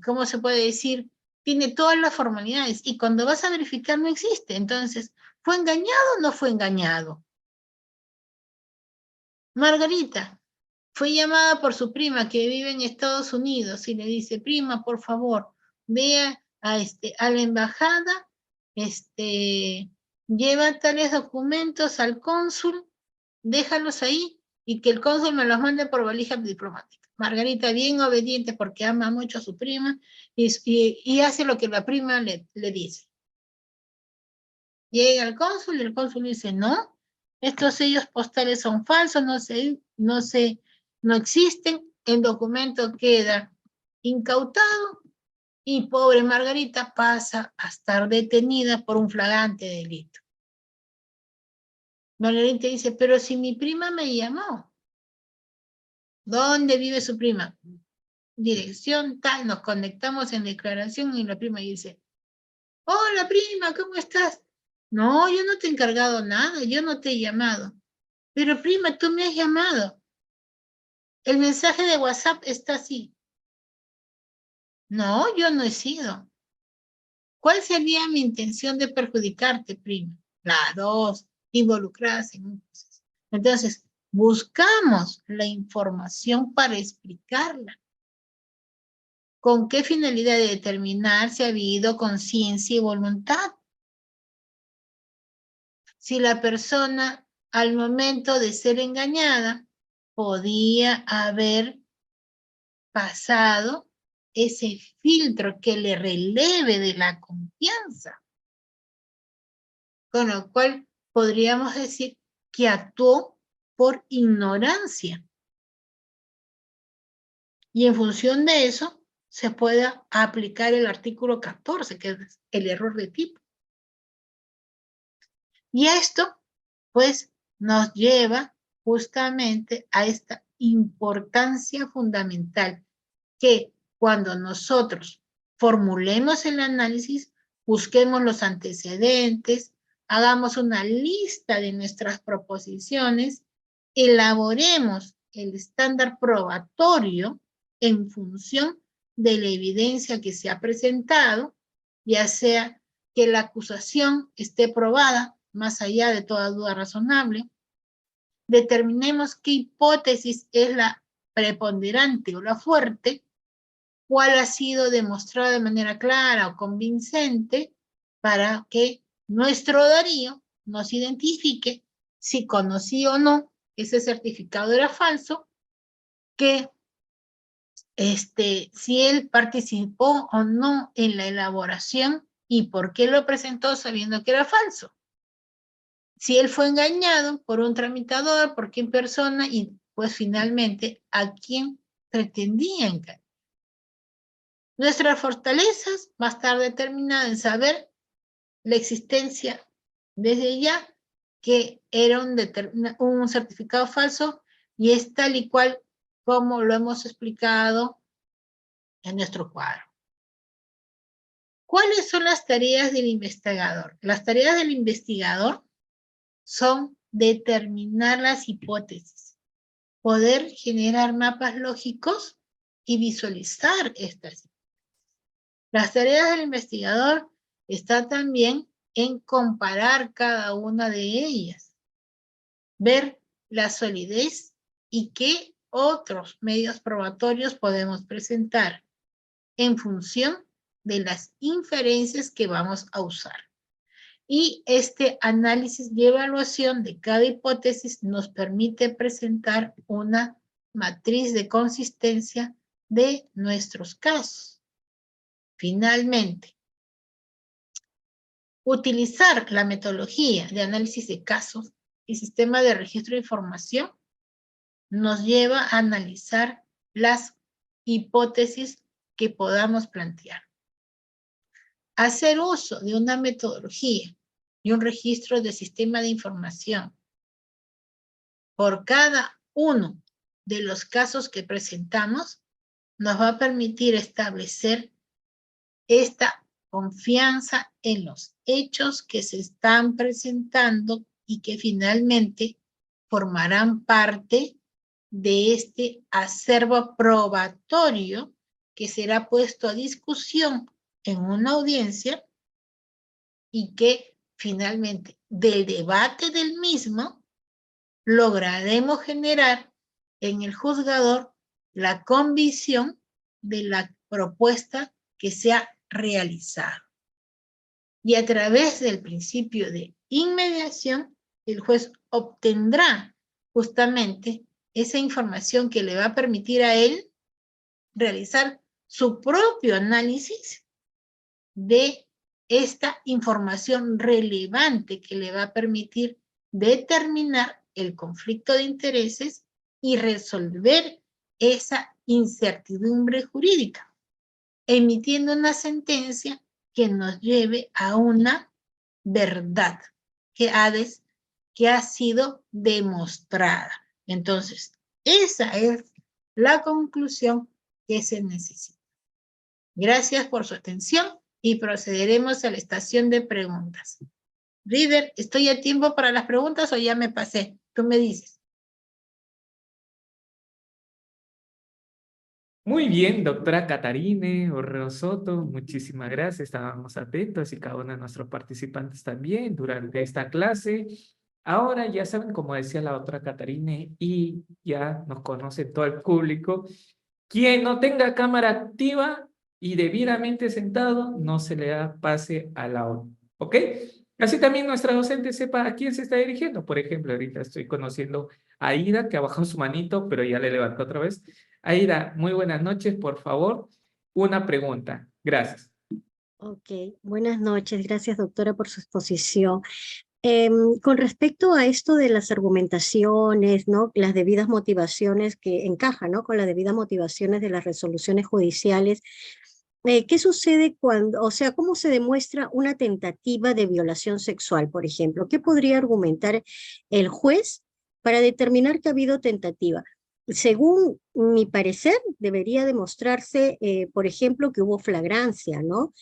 ¿cómo se puede decir? Tiene todas las formalidades. Y cuando vas a verificar no existe. Entonces, ¿fue engañado o no fue engañado? Margarita fue llamada por su prima que vive en Estados Unidos y le dice, prima, por favor, vea a la embajada, lleva tales documentos al cónsul, déjalos ahí y que el cónsul me los mande por valija diplomática. Margarita bien obediente porque ama mucho a su prima y hace lo que la prima le dice. Llega al cónsul y el cónsul dice, no, estos sellos postales son falsos, no existen, el documento queda incautado y pobre Margarita pasa a estar detenida por un flagrante delito. Margarita dice, pero si mi prima me llamó. ¿Dónde vive su prima? Dirección tal, nos conectamos en declaración y la prima dice, hola prima, ¿cómo estás? No, yo no te he encargado nada, yo no te he llamado. Pero prima, tú me has llamado. El mensaje de WhatsApp está así. No, yo no he sido. ¿Cuál sería mi intención de perjudicarte, prima? Las dos, involucradas en un proceso. Entonces, buscamos la información para explicarla. ¿Con qué finalidad? De determinar si ha habido conciencia y voluntad? Si la persona, al momento de ser engañada, podía haber pasado ese filtro que le releve de la confianza. Con lo cual podríamos decir que actuó por ignorancia. Y en función de eso se pueda aplicar el artículo 14, que es el error de tipo. Y esto, pues, nos lleva justamente a esta importancia fundamental, que cuando nosotros formulemos el análisis, busquemos los antecedentes, hagamos una lista de nuestras proposiciones, elaboremos el estándar probatorio en función de la evidencia que se ha presentado, ya sea que la acusación esté probada más allá de toda duda razonable, determinemos qué hipótesis es la preponderante o la fuerte, cuál ha sido demostrada de manera clara o convincente para que nuestro Darío nos identifique si conocí o no ese certificado era falso, que si él participó o no en la elaboración y por qué lo presentó sabiendo que era falso. Si él fue engañado por un tramitador, por qué persona y pues finalmente a quién pretendía engañar. Nuestras fortalezas va a estar determinada en saber la existencia desde ya que era un certificado falso y es tal y cual como lo hemos explicado en nuestro cuadro. ¿Cuáles son las tareas del investigador? Las tareas del investigador son determinar las hipótesis, poder generar mapas lógicos y visualizar estas hipótesis. Las tareas del investigador están también en comparar cada una de ellas, ver la solidez y qué otros medios probatorios podemos presentar en función de las inferencias que vamos a usar. Y este análisis y evaluación de cada hipótesis nos permite presentar una matriz de consistencia de nuestros casos. Finalmente, utilizar la metodología de análisis de casos y sistema de registro de información nos lleva a analizar las hipótesis que podamos plantear. Hacer uso de una metodología y un registro de sistema de información por cada uno de los casos que presentamos nos va a permitir establecer esta confianza en los hechos que se están presentando y que finalmente formarán parte de este acervo probatorio que será puesto a discusión en una audiencia y que finalmente del debate del mismo lograremos generar en el juzgador la convicción de la propuesta que se ha realizado. Y a través del principio de inmediación, el juez obtendrá justamente esa información que le va a permitir a él realizar su propio análisis de esta información relevante que le va a permitir determinar el conflicto de intereses y resolver esa incertidumbre jurídica, emitiendo una sentencia que nos lleve a una verdad que ha sido demostrada. Entonces, esa es la conclusión que se necesita. Gracias por su atención y procederemos a la estación de preguntas. Reader, ¿estoy a tiempo para las preguntas o ya me pasé? Tú me dices. Muy bien, doctora Catarine Orreo Soto, muchísimas gracias. Estábamos atentos y cada uno de nuestros participantes también durante esta clase. Ahora ya saben, como decía la otra Catarine, y ya nos conoce todo el público, quien no tenga cámara activa y debidamente sentado, no se le da pase a la aula, ¿ok? Así también nuestra docente sepa a quién se está dirigiendo. Por ejemplo, ahorita estoy conociendo a Aida, que ha bajado su manito, pero ya le levantó otra vez. Aida, muy buenas noches, por favor. Una pregunta. Gracias. Ok, buenas noches. Gracias, doctora, por su exposición. Con respecto a esto de las argumentaciones, ¿no? Las debidas motivaciones que encajan, ¿no? Con las debidas motivaciones de las resoluciones judiciales, ¿qué sucede cuando, o sea, cómo se demuestra una tentativa de violación sexual, por ejemplo? ¿Qué podría argumentar el juez para determinar que ha habido tentativa? Según mi parecer, debería demostrarse, por ejemplo, que hubo flagrancia, ¿no?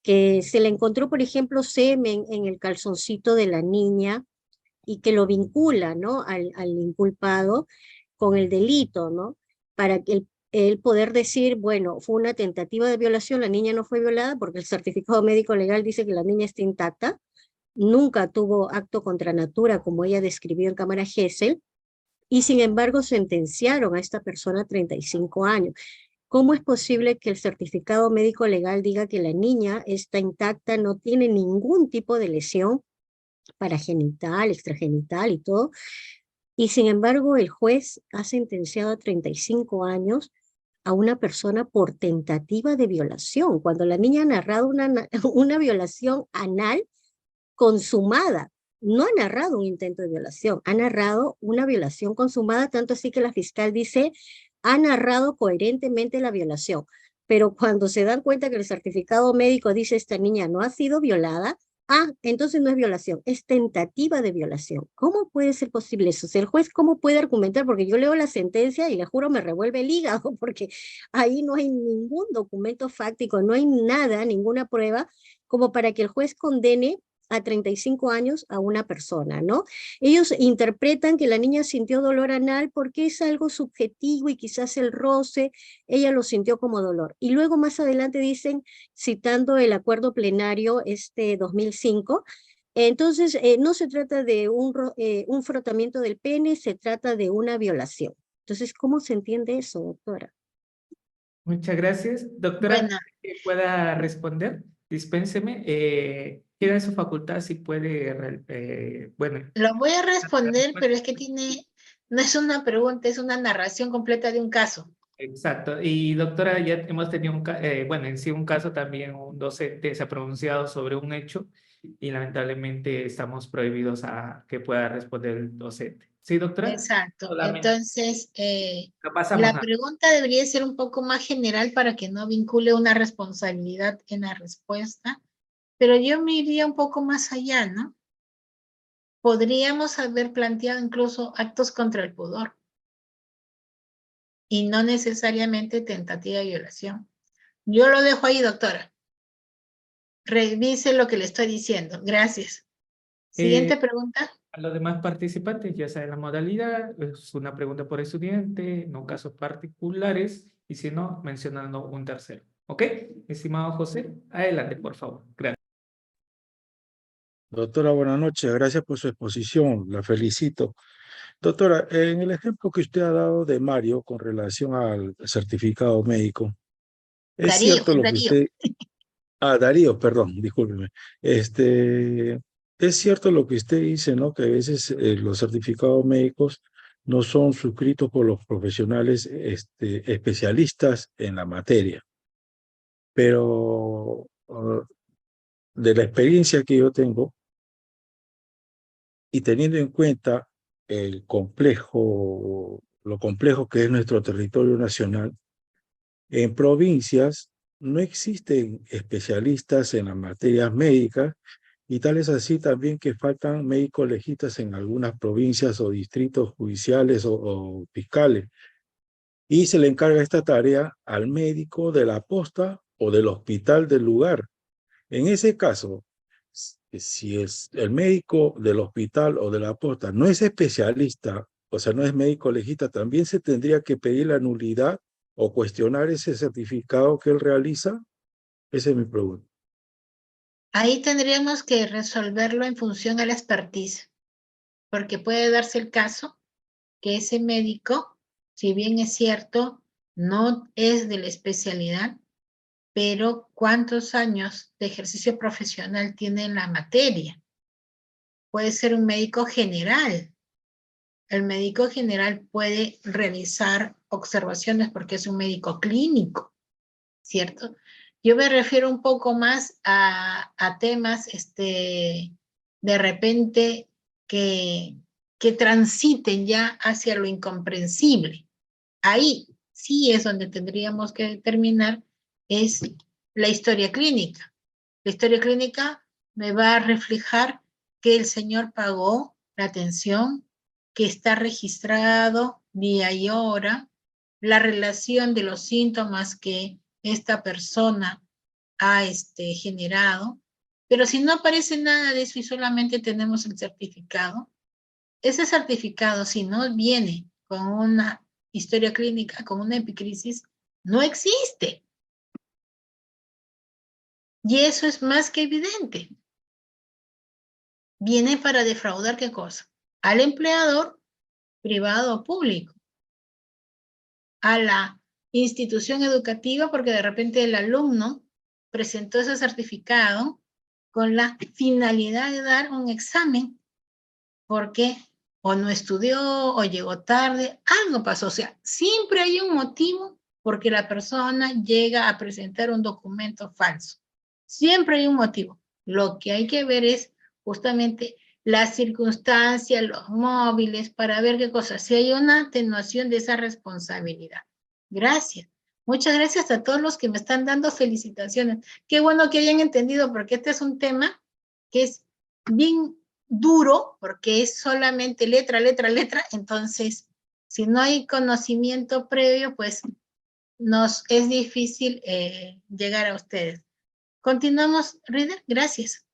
Que se le encontró, por ejemplo, semen en el calzoncito de la niña y que lo vincula, ¿no? al inculpado con el delito, ¿no? Para que él poder decir, bueno, fue una tentativa de violación, la niña no fue violada porque el certificado médico legal dice que la niña está intacta, nunca tuvo acto contra natura como ella describió en cámara Gesell, y sin embargo sentenciaron a esta persona a 35 años. ¿Cómo es posible que el certificado médico legal diga que la niña está intacta, no tiene ningún tipo de lesión paragenital, extragenital y todo. Y sin embargo, el juez ha sentenciado a 35 años a una persona por tentativa de violación, cuando la niña ha narrado una violación anal consumada. No ha narrado un intento de violación, ha narrado una violación consumada, tanto así que la fiscal dice, ha narrado coherentemente la violación. Pero cuando se dan cuenta que el certificado médico dice esta niña no ha sido violada, entonces no es violación, es tentativa de violación. ¿Cómo puede ser posible eso? O sea, el juez, ¿cómo puede argumentar? Porque yo leo la sentencia y le juro me revuelve el hígado, porque ahí no hay ningún documento fáctico, no hay nada, ninguna prueba, como para que el juez condene a 35 años a una persona, ¿no? Ellos interpretan que la niña sintió dolor anal porque es algo subjetivo y quizás el roce, ella lo sintió como dolor. Y luego más adelante dicen, citando el acuerdo plenario 2005, entonces no se trata de un frotamiento del pene, se trata de una violación. Entonces, ¿cómo se entiende eso, doctora? Muchas gracias. Doctora, Bueno, que pueda responder, dispénseme. Queda en su facultad si puede, bueno, lo voy a responder, pero es que no es una pregunta, es una narración completa de un caso. exacto. Y doctora, ya hemos tenido bueno, en sí un caso también, un docente se ha pronunciado sobre un hecho y lamentablemente estamos prohibidos a que pueda responder el docente. ¿Sí, doctora? Exacto. Solamente Entonces, no pasamos la nada. pregunta debería ser un poco más general para que no vincule una responsabilidad en la respuesta, pero yo me iría un poco más allá, ¿no? Podríamos haber planteado incluso actos contra el pudor y no necesariamente tentativa de violación. Yo lo dejo ahí, doctora. Revise lo que le estoy diciendo. Gracias. Eh, Siguiente pregunta. a los demás participantes, ya saben la modalidad, es una pregunta por estudiante, no casos particulares, y si no, mencionando un tercero. ¿Ok? Estimado José, adelante, por favor. Gracias. Doctora, buenas noches. Gracias por su exposición. La felicito. Doctora, en el ejemplo que usted ha dado de Mario con relación al certificado médico, es Darío, cierto lo que Darío. usted... Darío, perdón, discúlpeme. Es cierto lo que usted dice, ¿no? Que a veces los certificados médicos no son suscritos por los profesionales especialistas en la materia. Pero de la experiencia que yo tengo, y teniendo en cuenta lo complejo que es nuestro territorio nacional, en provincias no existen especialistas en las materias médicas y tal es así también que faltan médicos legistas en algunas provincias o distritos judiciales o fiscales. Y se le encarga esta tarea al médico de la posta o del hospital del lugar. En ese caso, si es el médico del hospital o de la posta no es especialista, o sea, no es médico legista, también se tendría que pedir la nulidad o cuestionar ese certificado que él realiza. Esa es mi pregunta. Ahí tendríamos que resolverlo en función a la expertise, porque puede darse el caso que ese médico, si bien es cierto, no es de la especialidad, pero ¿cuántos años de ejercicio profesional tiene en la materia? Puede ser un médico general. El médico general puede realizar observaciones porque es un médico clínico, ¿cierto? Yo me refiero un poco más a temas, de repente, que transiten ya hacia lo incomprensible. Ahí sí es donde tendríamos que determinar es la historia clínica. La historia clínica me va a reflejar que el señor pagó la atención, que está registrado día y hora, la relación de los síntomas que esta persona ha generado. Pero si no aparece nada de eso y solamente tenemos el certificado, ese certificado, si no viene con una historia clínica, con una epicrisis, no existe. Y eso es más que evidente. Viene para defraudar ¿qué cosa? Al empleador, privado o público. A la institución educativa, porque de repente el alumno presentó ese certificado con la finalidad de dar un examen, porque o no estudió, o llegó tarde, algo pasó. O sea, siempre hay un motivo porque la persona llega a presentar un documento falso. Siempre hay un motivo. Lo que hay que ver es justamente las circunstancias, los móviles, para ver qué cosa, si hay una atenuación de esa responsabilidad. Gracias. Muchas gracias a todos los que me están dando felicitaciones. Qué bueno que hayan entendido, porque este es un tema que es bien duro, porque es solamente letra, letra, letra. Entonces, si no hay conocimiento previo, pues nos es difícil llegar a ustedes. Continuamos, Reader. Gracias.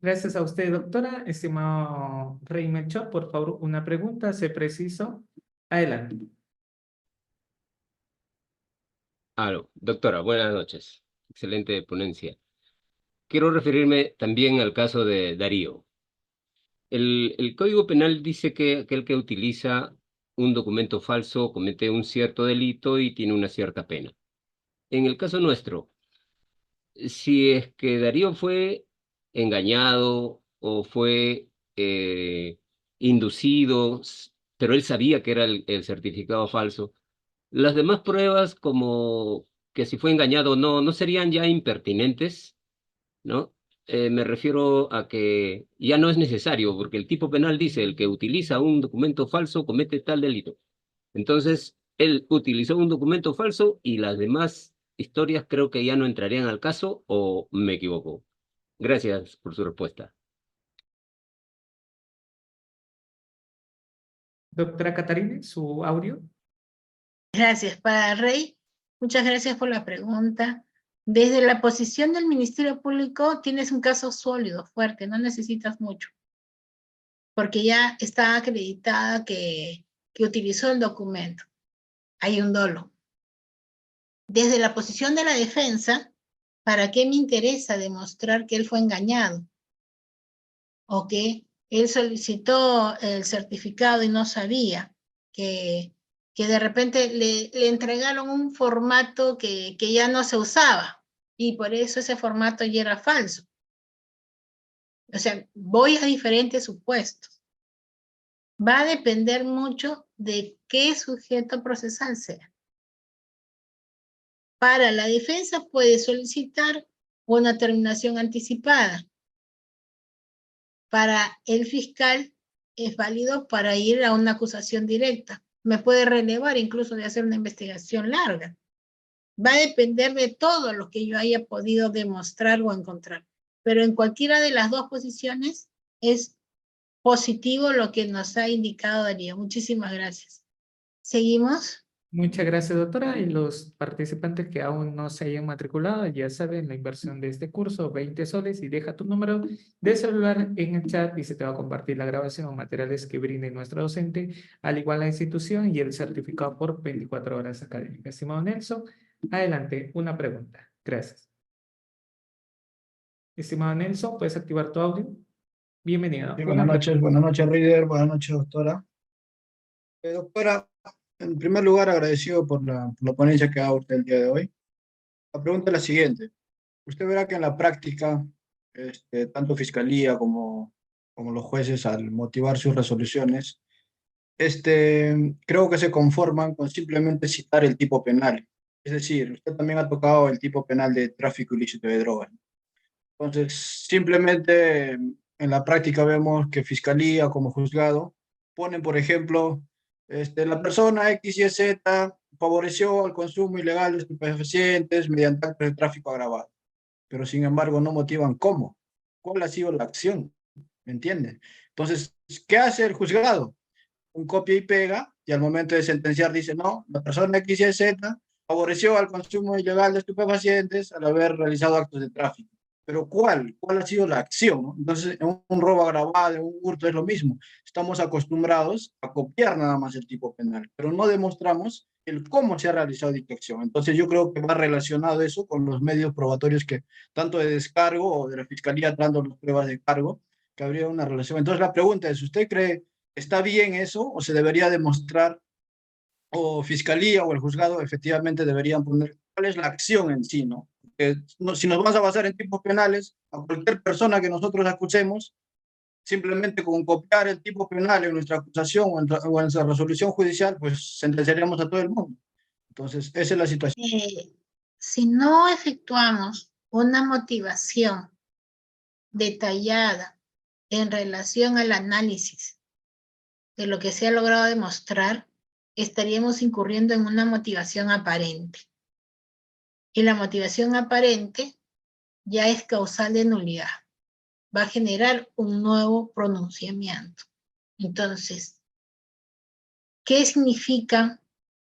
Gracias a usted, doctora. Estimado Rey Melchor, por favor, una pregunta, sé preciso. Adelante. Aló, doctora, buenas noches. Excelente ponencia. Quiero referirme también al caso de Darío. El Código Penal dice que aquel que utiliza un documento falso comete un cierto delito y tiene una cierta pena. En el caso nuestro, si es que Darío fue engañado o fue inducido, pero él sabía que era el certificado falso, las demás pruebas, como que si fue engañado o no, no serían ya impertinentes, ¿no? Me refiero a que ya no es necesario, porque el tipo penal dice, el que utiliza un documento falso comete tal delito. Entonces, él utilizó un documento falso y las demás historias creo que ya no entrarían al caso, ¿o me equivoco? Gracias por su respuesta. Doctora Catarina, su audio. Gracias, para Rey. Muchas gracias por la pregunta. Desde la posición del Ministerio Público tienes un caso sólido, fuerte, no necesitas mucho, porque ya está acreditada que utilizó el documento. Hay un dolo. Desde la posición de la defensa, ¿para qué me interesa demostrar que él fue engañado? O que él solicitó el certificado y no sabía que de repente le entregaron un formato que ya no se usaba y por eso ese formato ya era falso. O sea, voy a diferentes supuestos. Va a depender mucho de qué sujeto procesal sea. Para la defensa puede solicitar una terminación anticipada. Para el fiscal es válido para ir a una acusación directa. Me puede relevar incluso de hacer una investigación larga. Va a depender de todo lo que yo haya podido demostrar o encontrar. Pero en cualquiera de las dos posiciones es positivo lo que nos ha indicado Darío. Muchísimas gracias. ¿Seguimos? Muchas gracias, doctora. Y los participantes que aún no se hayan matriculado, ya saben, la inversión de este curso, 20 soles, y deja tu número de celular en el chat y se te va a compartir la grabación o materiales que brinde nuestro docente, al igual la institución y el certificado por 24 horas académicas. Estimado Nelson, adelante, una pregunta. Gracias. Estimado Nelson, ¿puedes activar tu audio? Bienvenido. Sí, buenas noches, Reader, buenas noches, doctora. Doctora, en primer lugar, agradecido por la ponencia que ha dado usted el día de hoy. La pregunta es la siguiente. Usted verá que en la práctica, tanto Fiscalía como los jueces, al motivar sus resoluciones, creo que se conforman con simplemente citar el tipo penal. Es decir, usted también ha tocado el tipo penal de tráfico ilícito de drogas. Entonces, simplemente en la práctica vemos que Fiscalía como juzgado ponen, por ejemplo, la persona X y Z favoreció el consumo ilegal de estupefacientes mediante actos de tráfico agravado, pero sin embargo no motivan cómo, cuál ha sido la acción, ¿me entienden? Entonces, ¿qué hace el juzgado? Un copia y pega, y al momento de sentenciar dice, no, la persona X y Z favoreció al consumo ilegal de estupefacientes al haber realizado actos de tráfico. Pero ¿cuál? ¿Cuál ha sido la acción? Entonces, en un robo agravado, en un hurto es lo mismo. Estamos acostumbrados a copiar nada más el tipo penal, pero no demostramos el cómo se ha realizado dicha acción. Entonces, yo creo que va relacionado eso con los medios probatorios que, tanto de descargo o de la Fiscalía dando las pruebas de cargo, que habría una relación. Entonces, la pregunta es, ¿usted cree está bien eso o se debería demostrar, o Fiscalía o el juzgado efectivamente deberían poner cuál es la acción en sí, ¿no? porque si nos vamos a basar en tipos penales, a cualquier persona que nosotros acusemos, simplemente con copiar el tipo penal en nuestra acusación o en nuestra resolución judicial, pues sentenciaríamos a todo el mundo. Entonces, esa es la situación. Si no efectuamos una motivación detallada en relación al análisis de lo que se ha logrado demostrar, estaríamos incurriendo en una motivación aparente. Y la motivación aparente ya es causal de nulidad. Va a generar un nuevo pronunciamiento. Entonces, ¿qué significa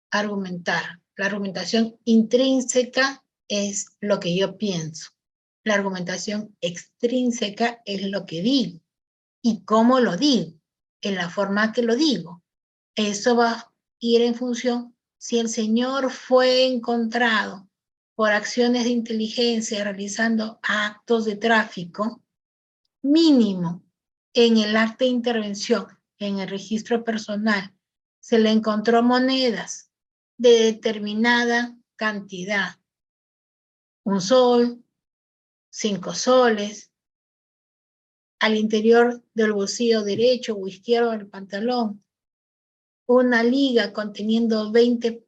argumentar? La argumentación intrínseca es lo que yo pienso. La argumentación extrínseca es lo que digo. ¿Y cómo lo digo? En la forma que lo digo. Eso va a ir en función si el señor fue encontrado por acciones de inteligencia realizando actos de tráfico, mínimo en el acta de intervención, en el registro personal, se le encontró monedas de determinada cantidad. 1 sol, 5 soles, al interior del bolsillo derecho o izquierdo del pantalón, una liga conteniendo 20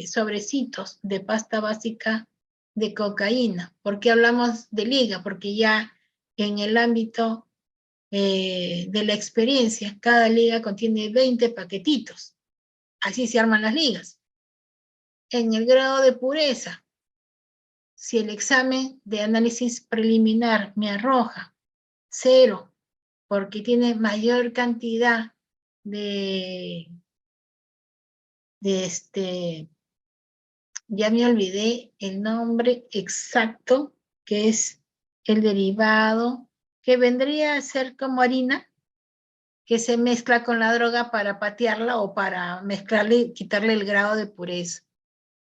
sobrecitos de pasta básica de cocaína. ¿Por qué hablamos de liga? Porque ya en el ámbito de la experiencia, cada liga contiene 20 paquetitos. Así se arman las ligas. En el grado de pureza, si el examen de análisis preliminar me arroja 0, porque tiene mayor cantidad ya me olvidé el nombre exacto, que es el derivado, que vendría a ser como harina, que se mezcla con la droga para patearla o para mezclarle, quitarle el grado de pureza.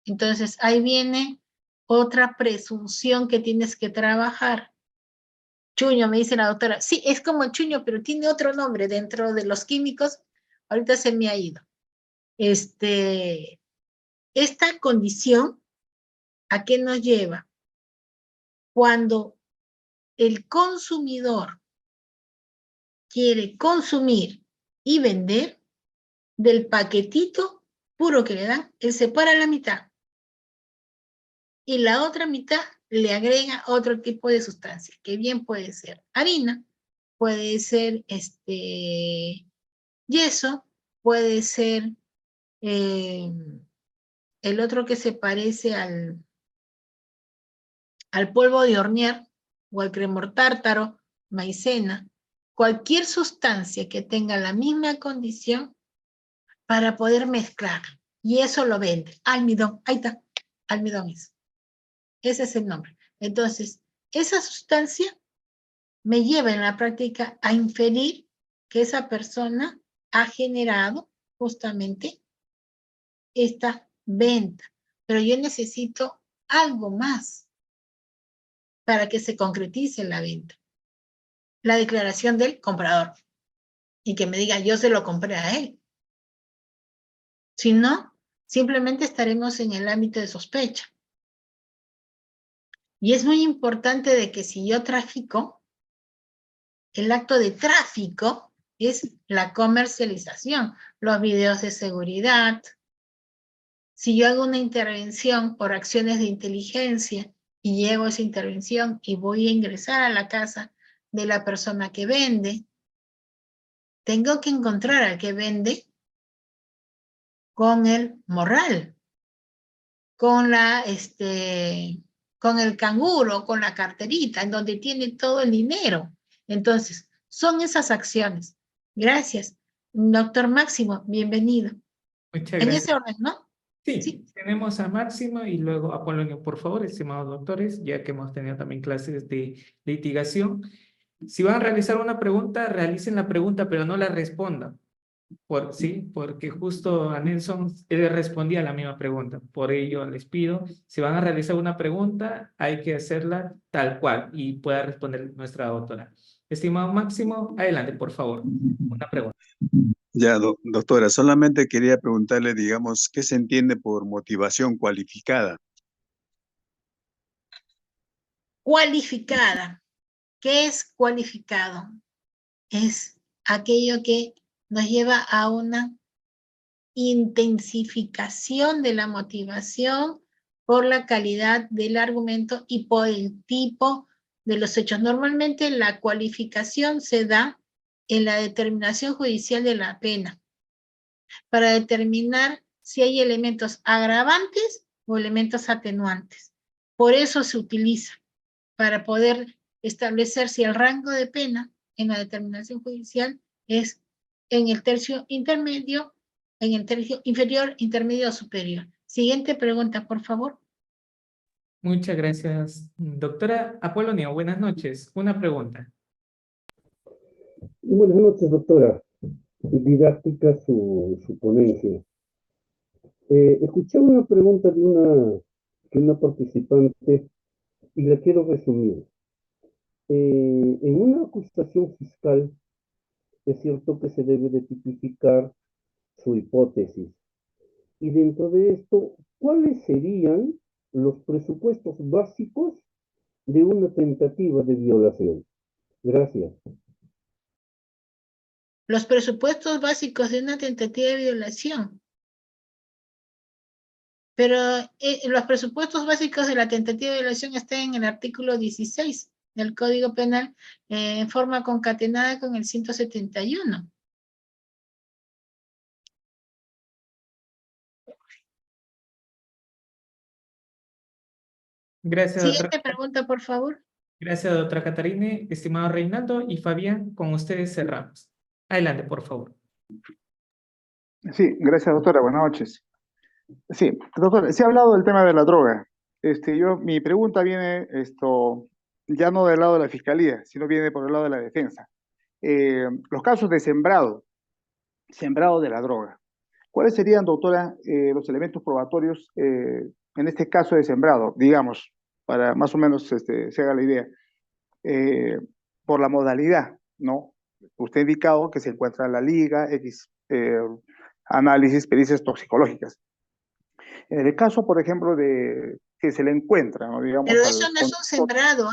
Entonces, ahí viene otra presunción que tienes que trabajar. Chuño, me dice la doctora. Sí, es como el chuño, pero tiene otro nombre dentro de los químicos. Ahorita se me ha ido. Esta condición, ¿a qué nos lleva? Cuando el consumidor quiere consumir y vender, del paquetito puro que le dan, él separa la mitad y la otra mitad le agrega otro tipo de sustancia, que bien puede ser harina, puede ser yeso, puede ser el otro que se parece al polvo de hornear o al cremor tártaro, maicena, cualquier sustancia que tenga la misma condición para poder mezclar. Y eso lo vende. Almidón, ahí está, almidón es. Ese es el nombre. Entonces, esa sustancia me lleva en la práctica a inferir que esa persona ha generado justamente esta venta. Pero yo necesito algo más para que se concretice la venta. La declaración del comprador. Y que me diga, yo se lo compré a él. Si no, simplemente estaremos en el ámbito de sospecha. Y es muy importante de que si yo trafico, el acto de tráfico es la comercialización, los videos de seguridad. Si yo hago una intervención por acciones de inteligencia y llevo esa intervención y voy a ingresar a la casa de la persona que vende, tengo que encontrar al que vende con el morral, con con el canguro, con la carterita, en donde tiene todo el dinero. Entonces, son esas acciones. Gracias. Doctor Máximo, bienvenido. Muchas En gracias. ese orden, ¿no? Sí, tenemos a Máximo y luego a Polonio, por favor, estimados doctores, ya que hemos tenido también clases de litigación. Si van a realizar una pregunta, realicen la pregunta, pero no la respondan. Sí, porque justo a Nelson él respondía a la misma pregunta. Por ello les pido, si van a realizar una pregunta, hay que hacerla tal cual y pueda responder nuestra doctora. Estimado Máximo, adelante, por favor. Una pregunta. Ya, doctora, solamente quería preguntarle, digamos, ¿qué se entiende por motivación cualificada? cualificada. ¿Qué es cualificado? Es aquello que nos lleva a una intensificación de la motivación por la calidad del argumento y por el tipo de los hechos. Normalmente la cualificación se da en la determinación judicial de la pena para determinar si hay elementos agravantes o elementos atenuantes. Por eso se utiliza, para poder establecer si el rango de pena en la determinación judicial es en el tercio intermedio, en el tercio inferior, intermedio o superior. Siguiente pregunta, por favor. Muchas gracias, doctora Apolonio. Buenas noches. Una pregunta. Buenas noches, doctora. Didáctica su ponencia. Escuché una pregunta de una participante y la quiero resumir. En una acusación fiscal es cierto que se debe de tipificar su hipótesis. Y dentro de esto, ¿cuáles serían los presupuestos básicos de una tentativa de violación? Gracias. Los presupuestos básicos de una tentativa de violación. Pero los presupuestos básicos de la tentativa de violación están en el artículo 16 del Código Penal en forma concatenada con el 171. Gracias, Siguiente doctora. pregunta, por favor. Gracias, doctora Catarine, estimado Reinaldo y Fabián, con ustedes cerramos. Adelante, por favor. Sí, gracias, doctora. Buenas noches. Sí, doctora, se ha hablado del tema de la droga. Mi pregunta viene ya no del lado de la fiscalía, sino viene por el lado de la defensa. Los casos de sembrado de la droga. ¿Cuáles serían, doctora, los elementos probatorios en este caso de sembrado? Digamos, para más o menos se haga la idea. Por la modalidad, ¿no? Usted ha indicado que se encuentra en la liga, X análisis, pericias toxicológicas. En el caso, por ejemplo, de que se le encuentra, ¿no? Digamos, Pero eso no es un sembrado.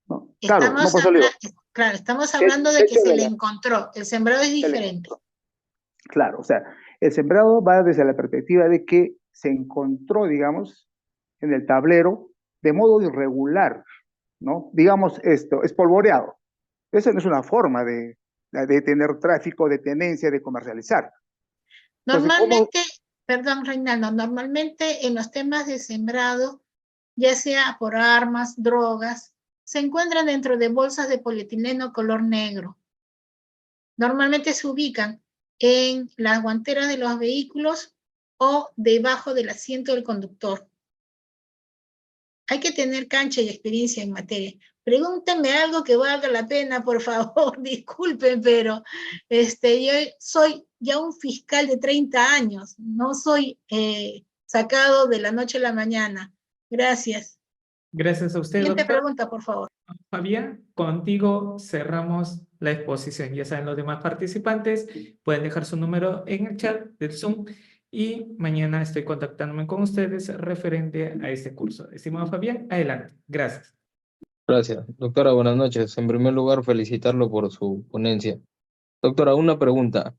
¿no? Claro, no por eso le digo. Claro, estamos hablando de que se le encontró. El sembrado es diferente. Claro, o sea, el sembrado va desde la perspectiva de que se encontró, digamos, en el tablero de modo irregular, ¿no? Digamos, espolvoreado. Esa no es una forma de tener tráfico, de tenencia, de comercializar. Normalmente, perdón, Reinaldo, normalmente en los temas de sembrado, ya sea por armas, drogas, se encuentran dentro de bolsas de polietileno color negro. Normalmente se ubican en las guanteras de los vehículos o debajo del asiento del conductor. Hay que tener cancha y experiencia en materia. Pregúntenme algo que valga la pena, por favor, disculpen, pero yo soy ya un fiscal de 30 años, no soy sacado de la noche a la mañana. Gracias. Gracias a usted, Siguiente doctora. pregunta, por favor. Fabián, contigo cerramos la exposición. Ya saben, los demás participantes pueden dejar su número en el chat del Zoom y mañana estoy contactándome con ustedes referente a este curso. Estimado Fabián, adelante. Gracias. Gracias. Doctora, buenas noches. En primer lugar, felicitarlo por su ponencia. Doctora, una pregunta.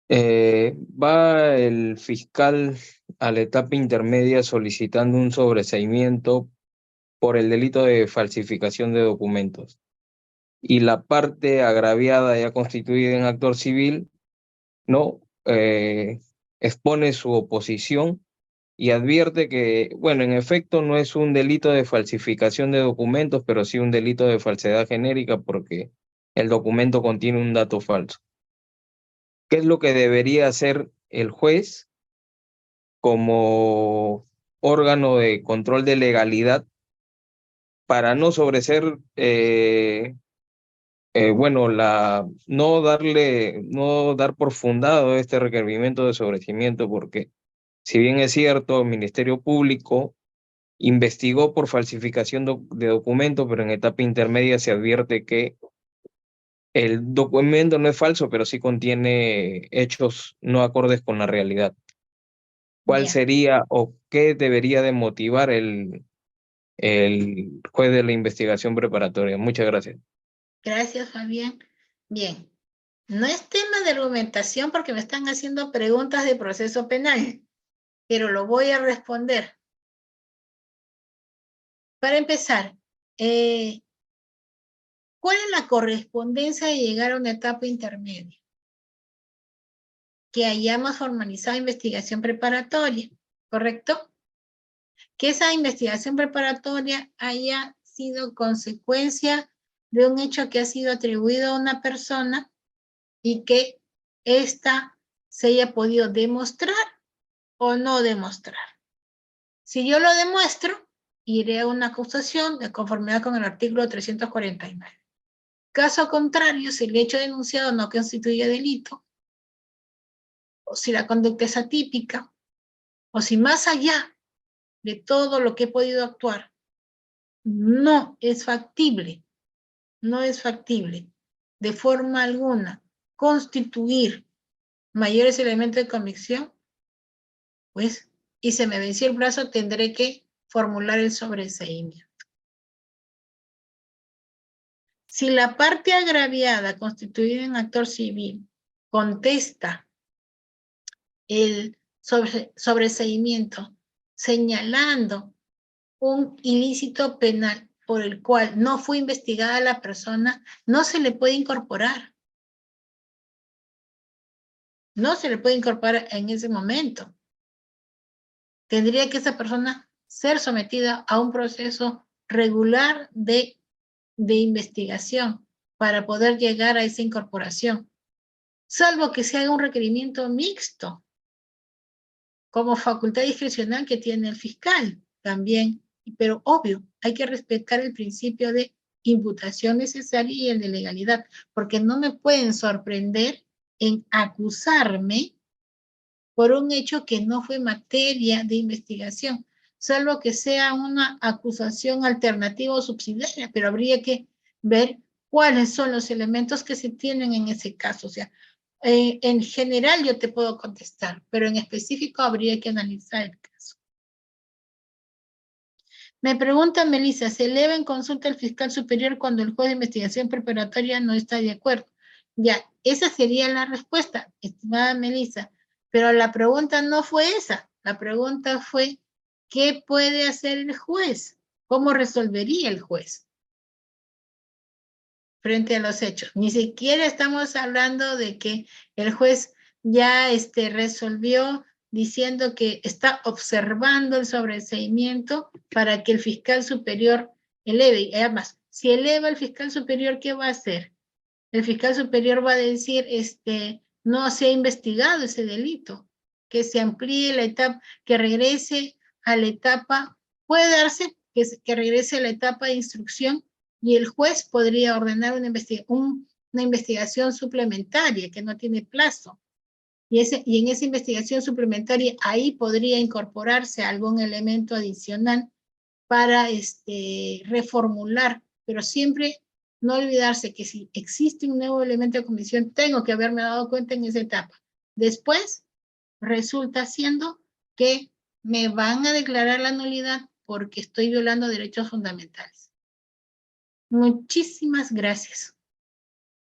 ¿Va el fiscal a la etapa intermedia solicitando un sobreseimiento por el delito de falsificación de documentos? Y la parte agraviada ya constituida en actor civil, ¿no? Expone su oposición y advierte que, bueno, en efecto no es un delito de falsificación de documentos, pero sí un delito de falsedad genérica porque el documento contiene un dato falso. ¿Qué es lo que debería hacer el juez como órgano de control de legalidad para no sobreser, no dar por fundado este requerimiento de sobreseimiento? Porque si bien es cierto, el Ministerio Público investigó por falsificación de documento, pero en etapa intermedia se advierte que el documento no es falso, pero sí contiene hechos no acordes con la realidad. ¿Cuál Bien. sería o qué debería de motivar el juez de la investigación preparatoria. Muchas gracias. Gracias, Fabián. Bien. No es tema de argumentación porque me están haciendo preguntas de proceso penal, pero lo voy a responder. Para empezar, ¿cuál es la correspondencia de llegar a una etapa intermedia? Que hayamos formalizado investigación preparatoria, ¿correcto? Que esa investigación preparatoria haya sido consecuencia de un hecho que ha sido atribuido a una persona y que ésta se haya podido demostrar o no demostrar. Si yo lo demuestro, iré a una acusación de conformidad con el artículo 349. Caso contrario, si el hecho denunciado no constituye delito, o si la conducta es atípica, o si más allá de todo lo que he podido actuar, no es factible de forma alguna constituir mayores elementos de convicción, pues, y se me venció el plazo, tendré que formular el sobreseimiento. Si la parte agraviada constituida en actor civil contesta el sobreseimiento señalando un ilícito penal por el cual no fue investigada la persona, no se le puede incorporar. No se le puede incorporar en ese momento. Tendría que esa persona ser sometida a un proceso regular de investigación para poder llegar a esa incorporación, salvo que se haga un requerimiento mixto, como facultad discrecional que tiene el fiscal también, pero obvio, hay que respetar el principio de imputación necesaria y el de legalidad, porque no me pueden sorprender en acusarme por un hecho que no fue materia de investigación, salvo que sea una acusación alternativa o subsidiaria, pero habría que ver cuáles son los elementos que se tienen en ese caso. O sea, en general yo te puedo contestar, pero en específico habría que analizar el caso. Me pregunta Melissa, ¿se eleva en consulta al fiscal superior cuando el juez de investigación preparatoria no está de acuerdo? Ya, esa sería la respuesta, estimada Melissa. Pero la pregunta no fue esa. La pregunta fue, ¿qué puede hacer el juez? ¿Cómo resolvería el juez frente a los hechos? Ni siquiera estamos hablando de que el juez ya resolvió diciendo que está observando el sobreseimiento para que el fiscal superior eleve. Y además, si eleva el fiscal superior, ¿qué va a hacer? El fiscal superior va a decir, no se ha investigado ese delito, que se amplíe la etapa, que regrese a la etapa, puede darse que regrese a la etapa de instrucción y el juez podría ordenar una investigación suplementaria que no tiene plazo. Y en esa investigación suplementaria ahí podría incorporarse algún elemento adicional para reformular, pero siempre no olvidarse que si existe un nuevo elemento de comisión, tengo que haberme dado cuenta en esa etapa. Después, resulta siendo que me van a declarar la nulidad porque estoy violando derechos fundamentales. Muchísimas gracias.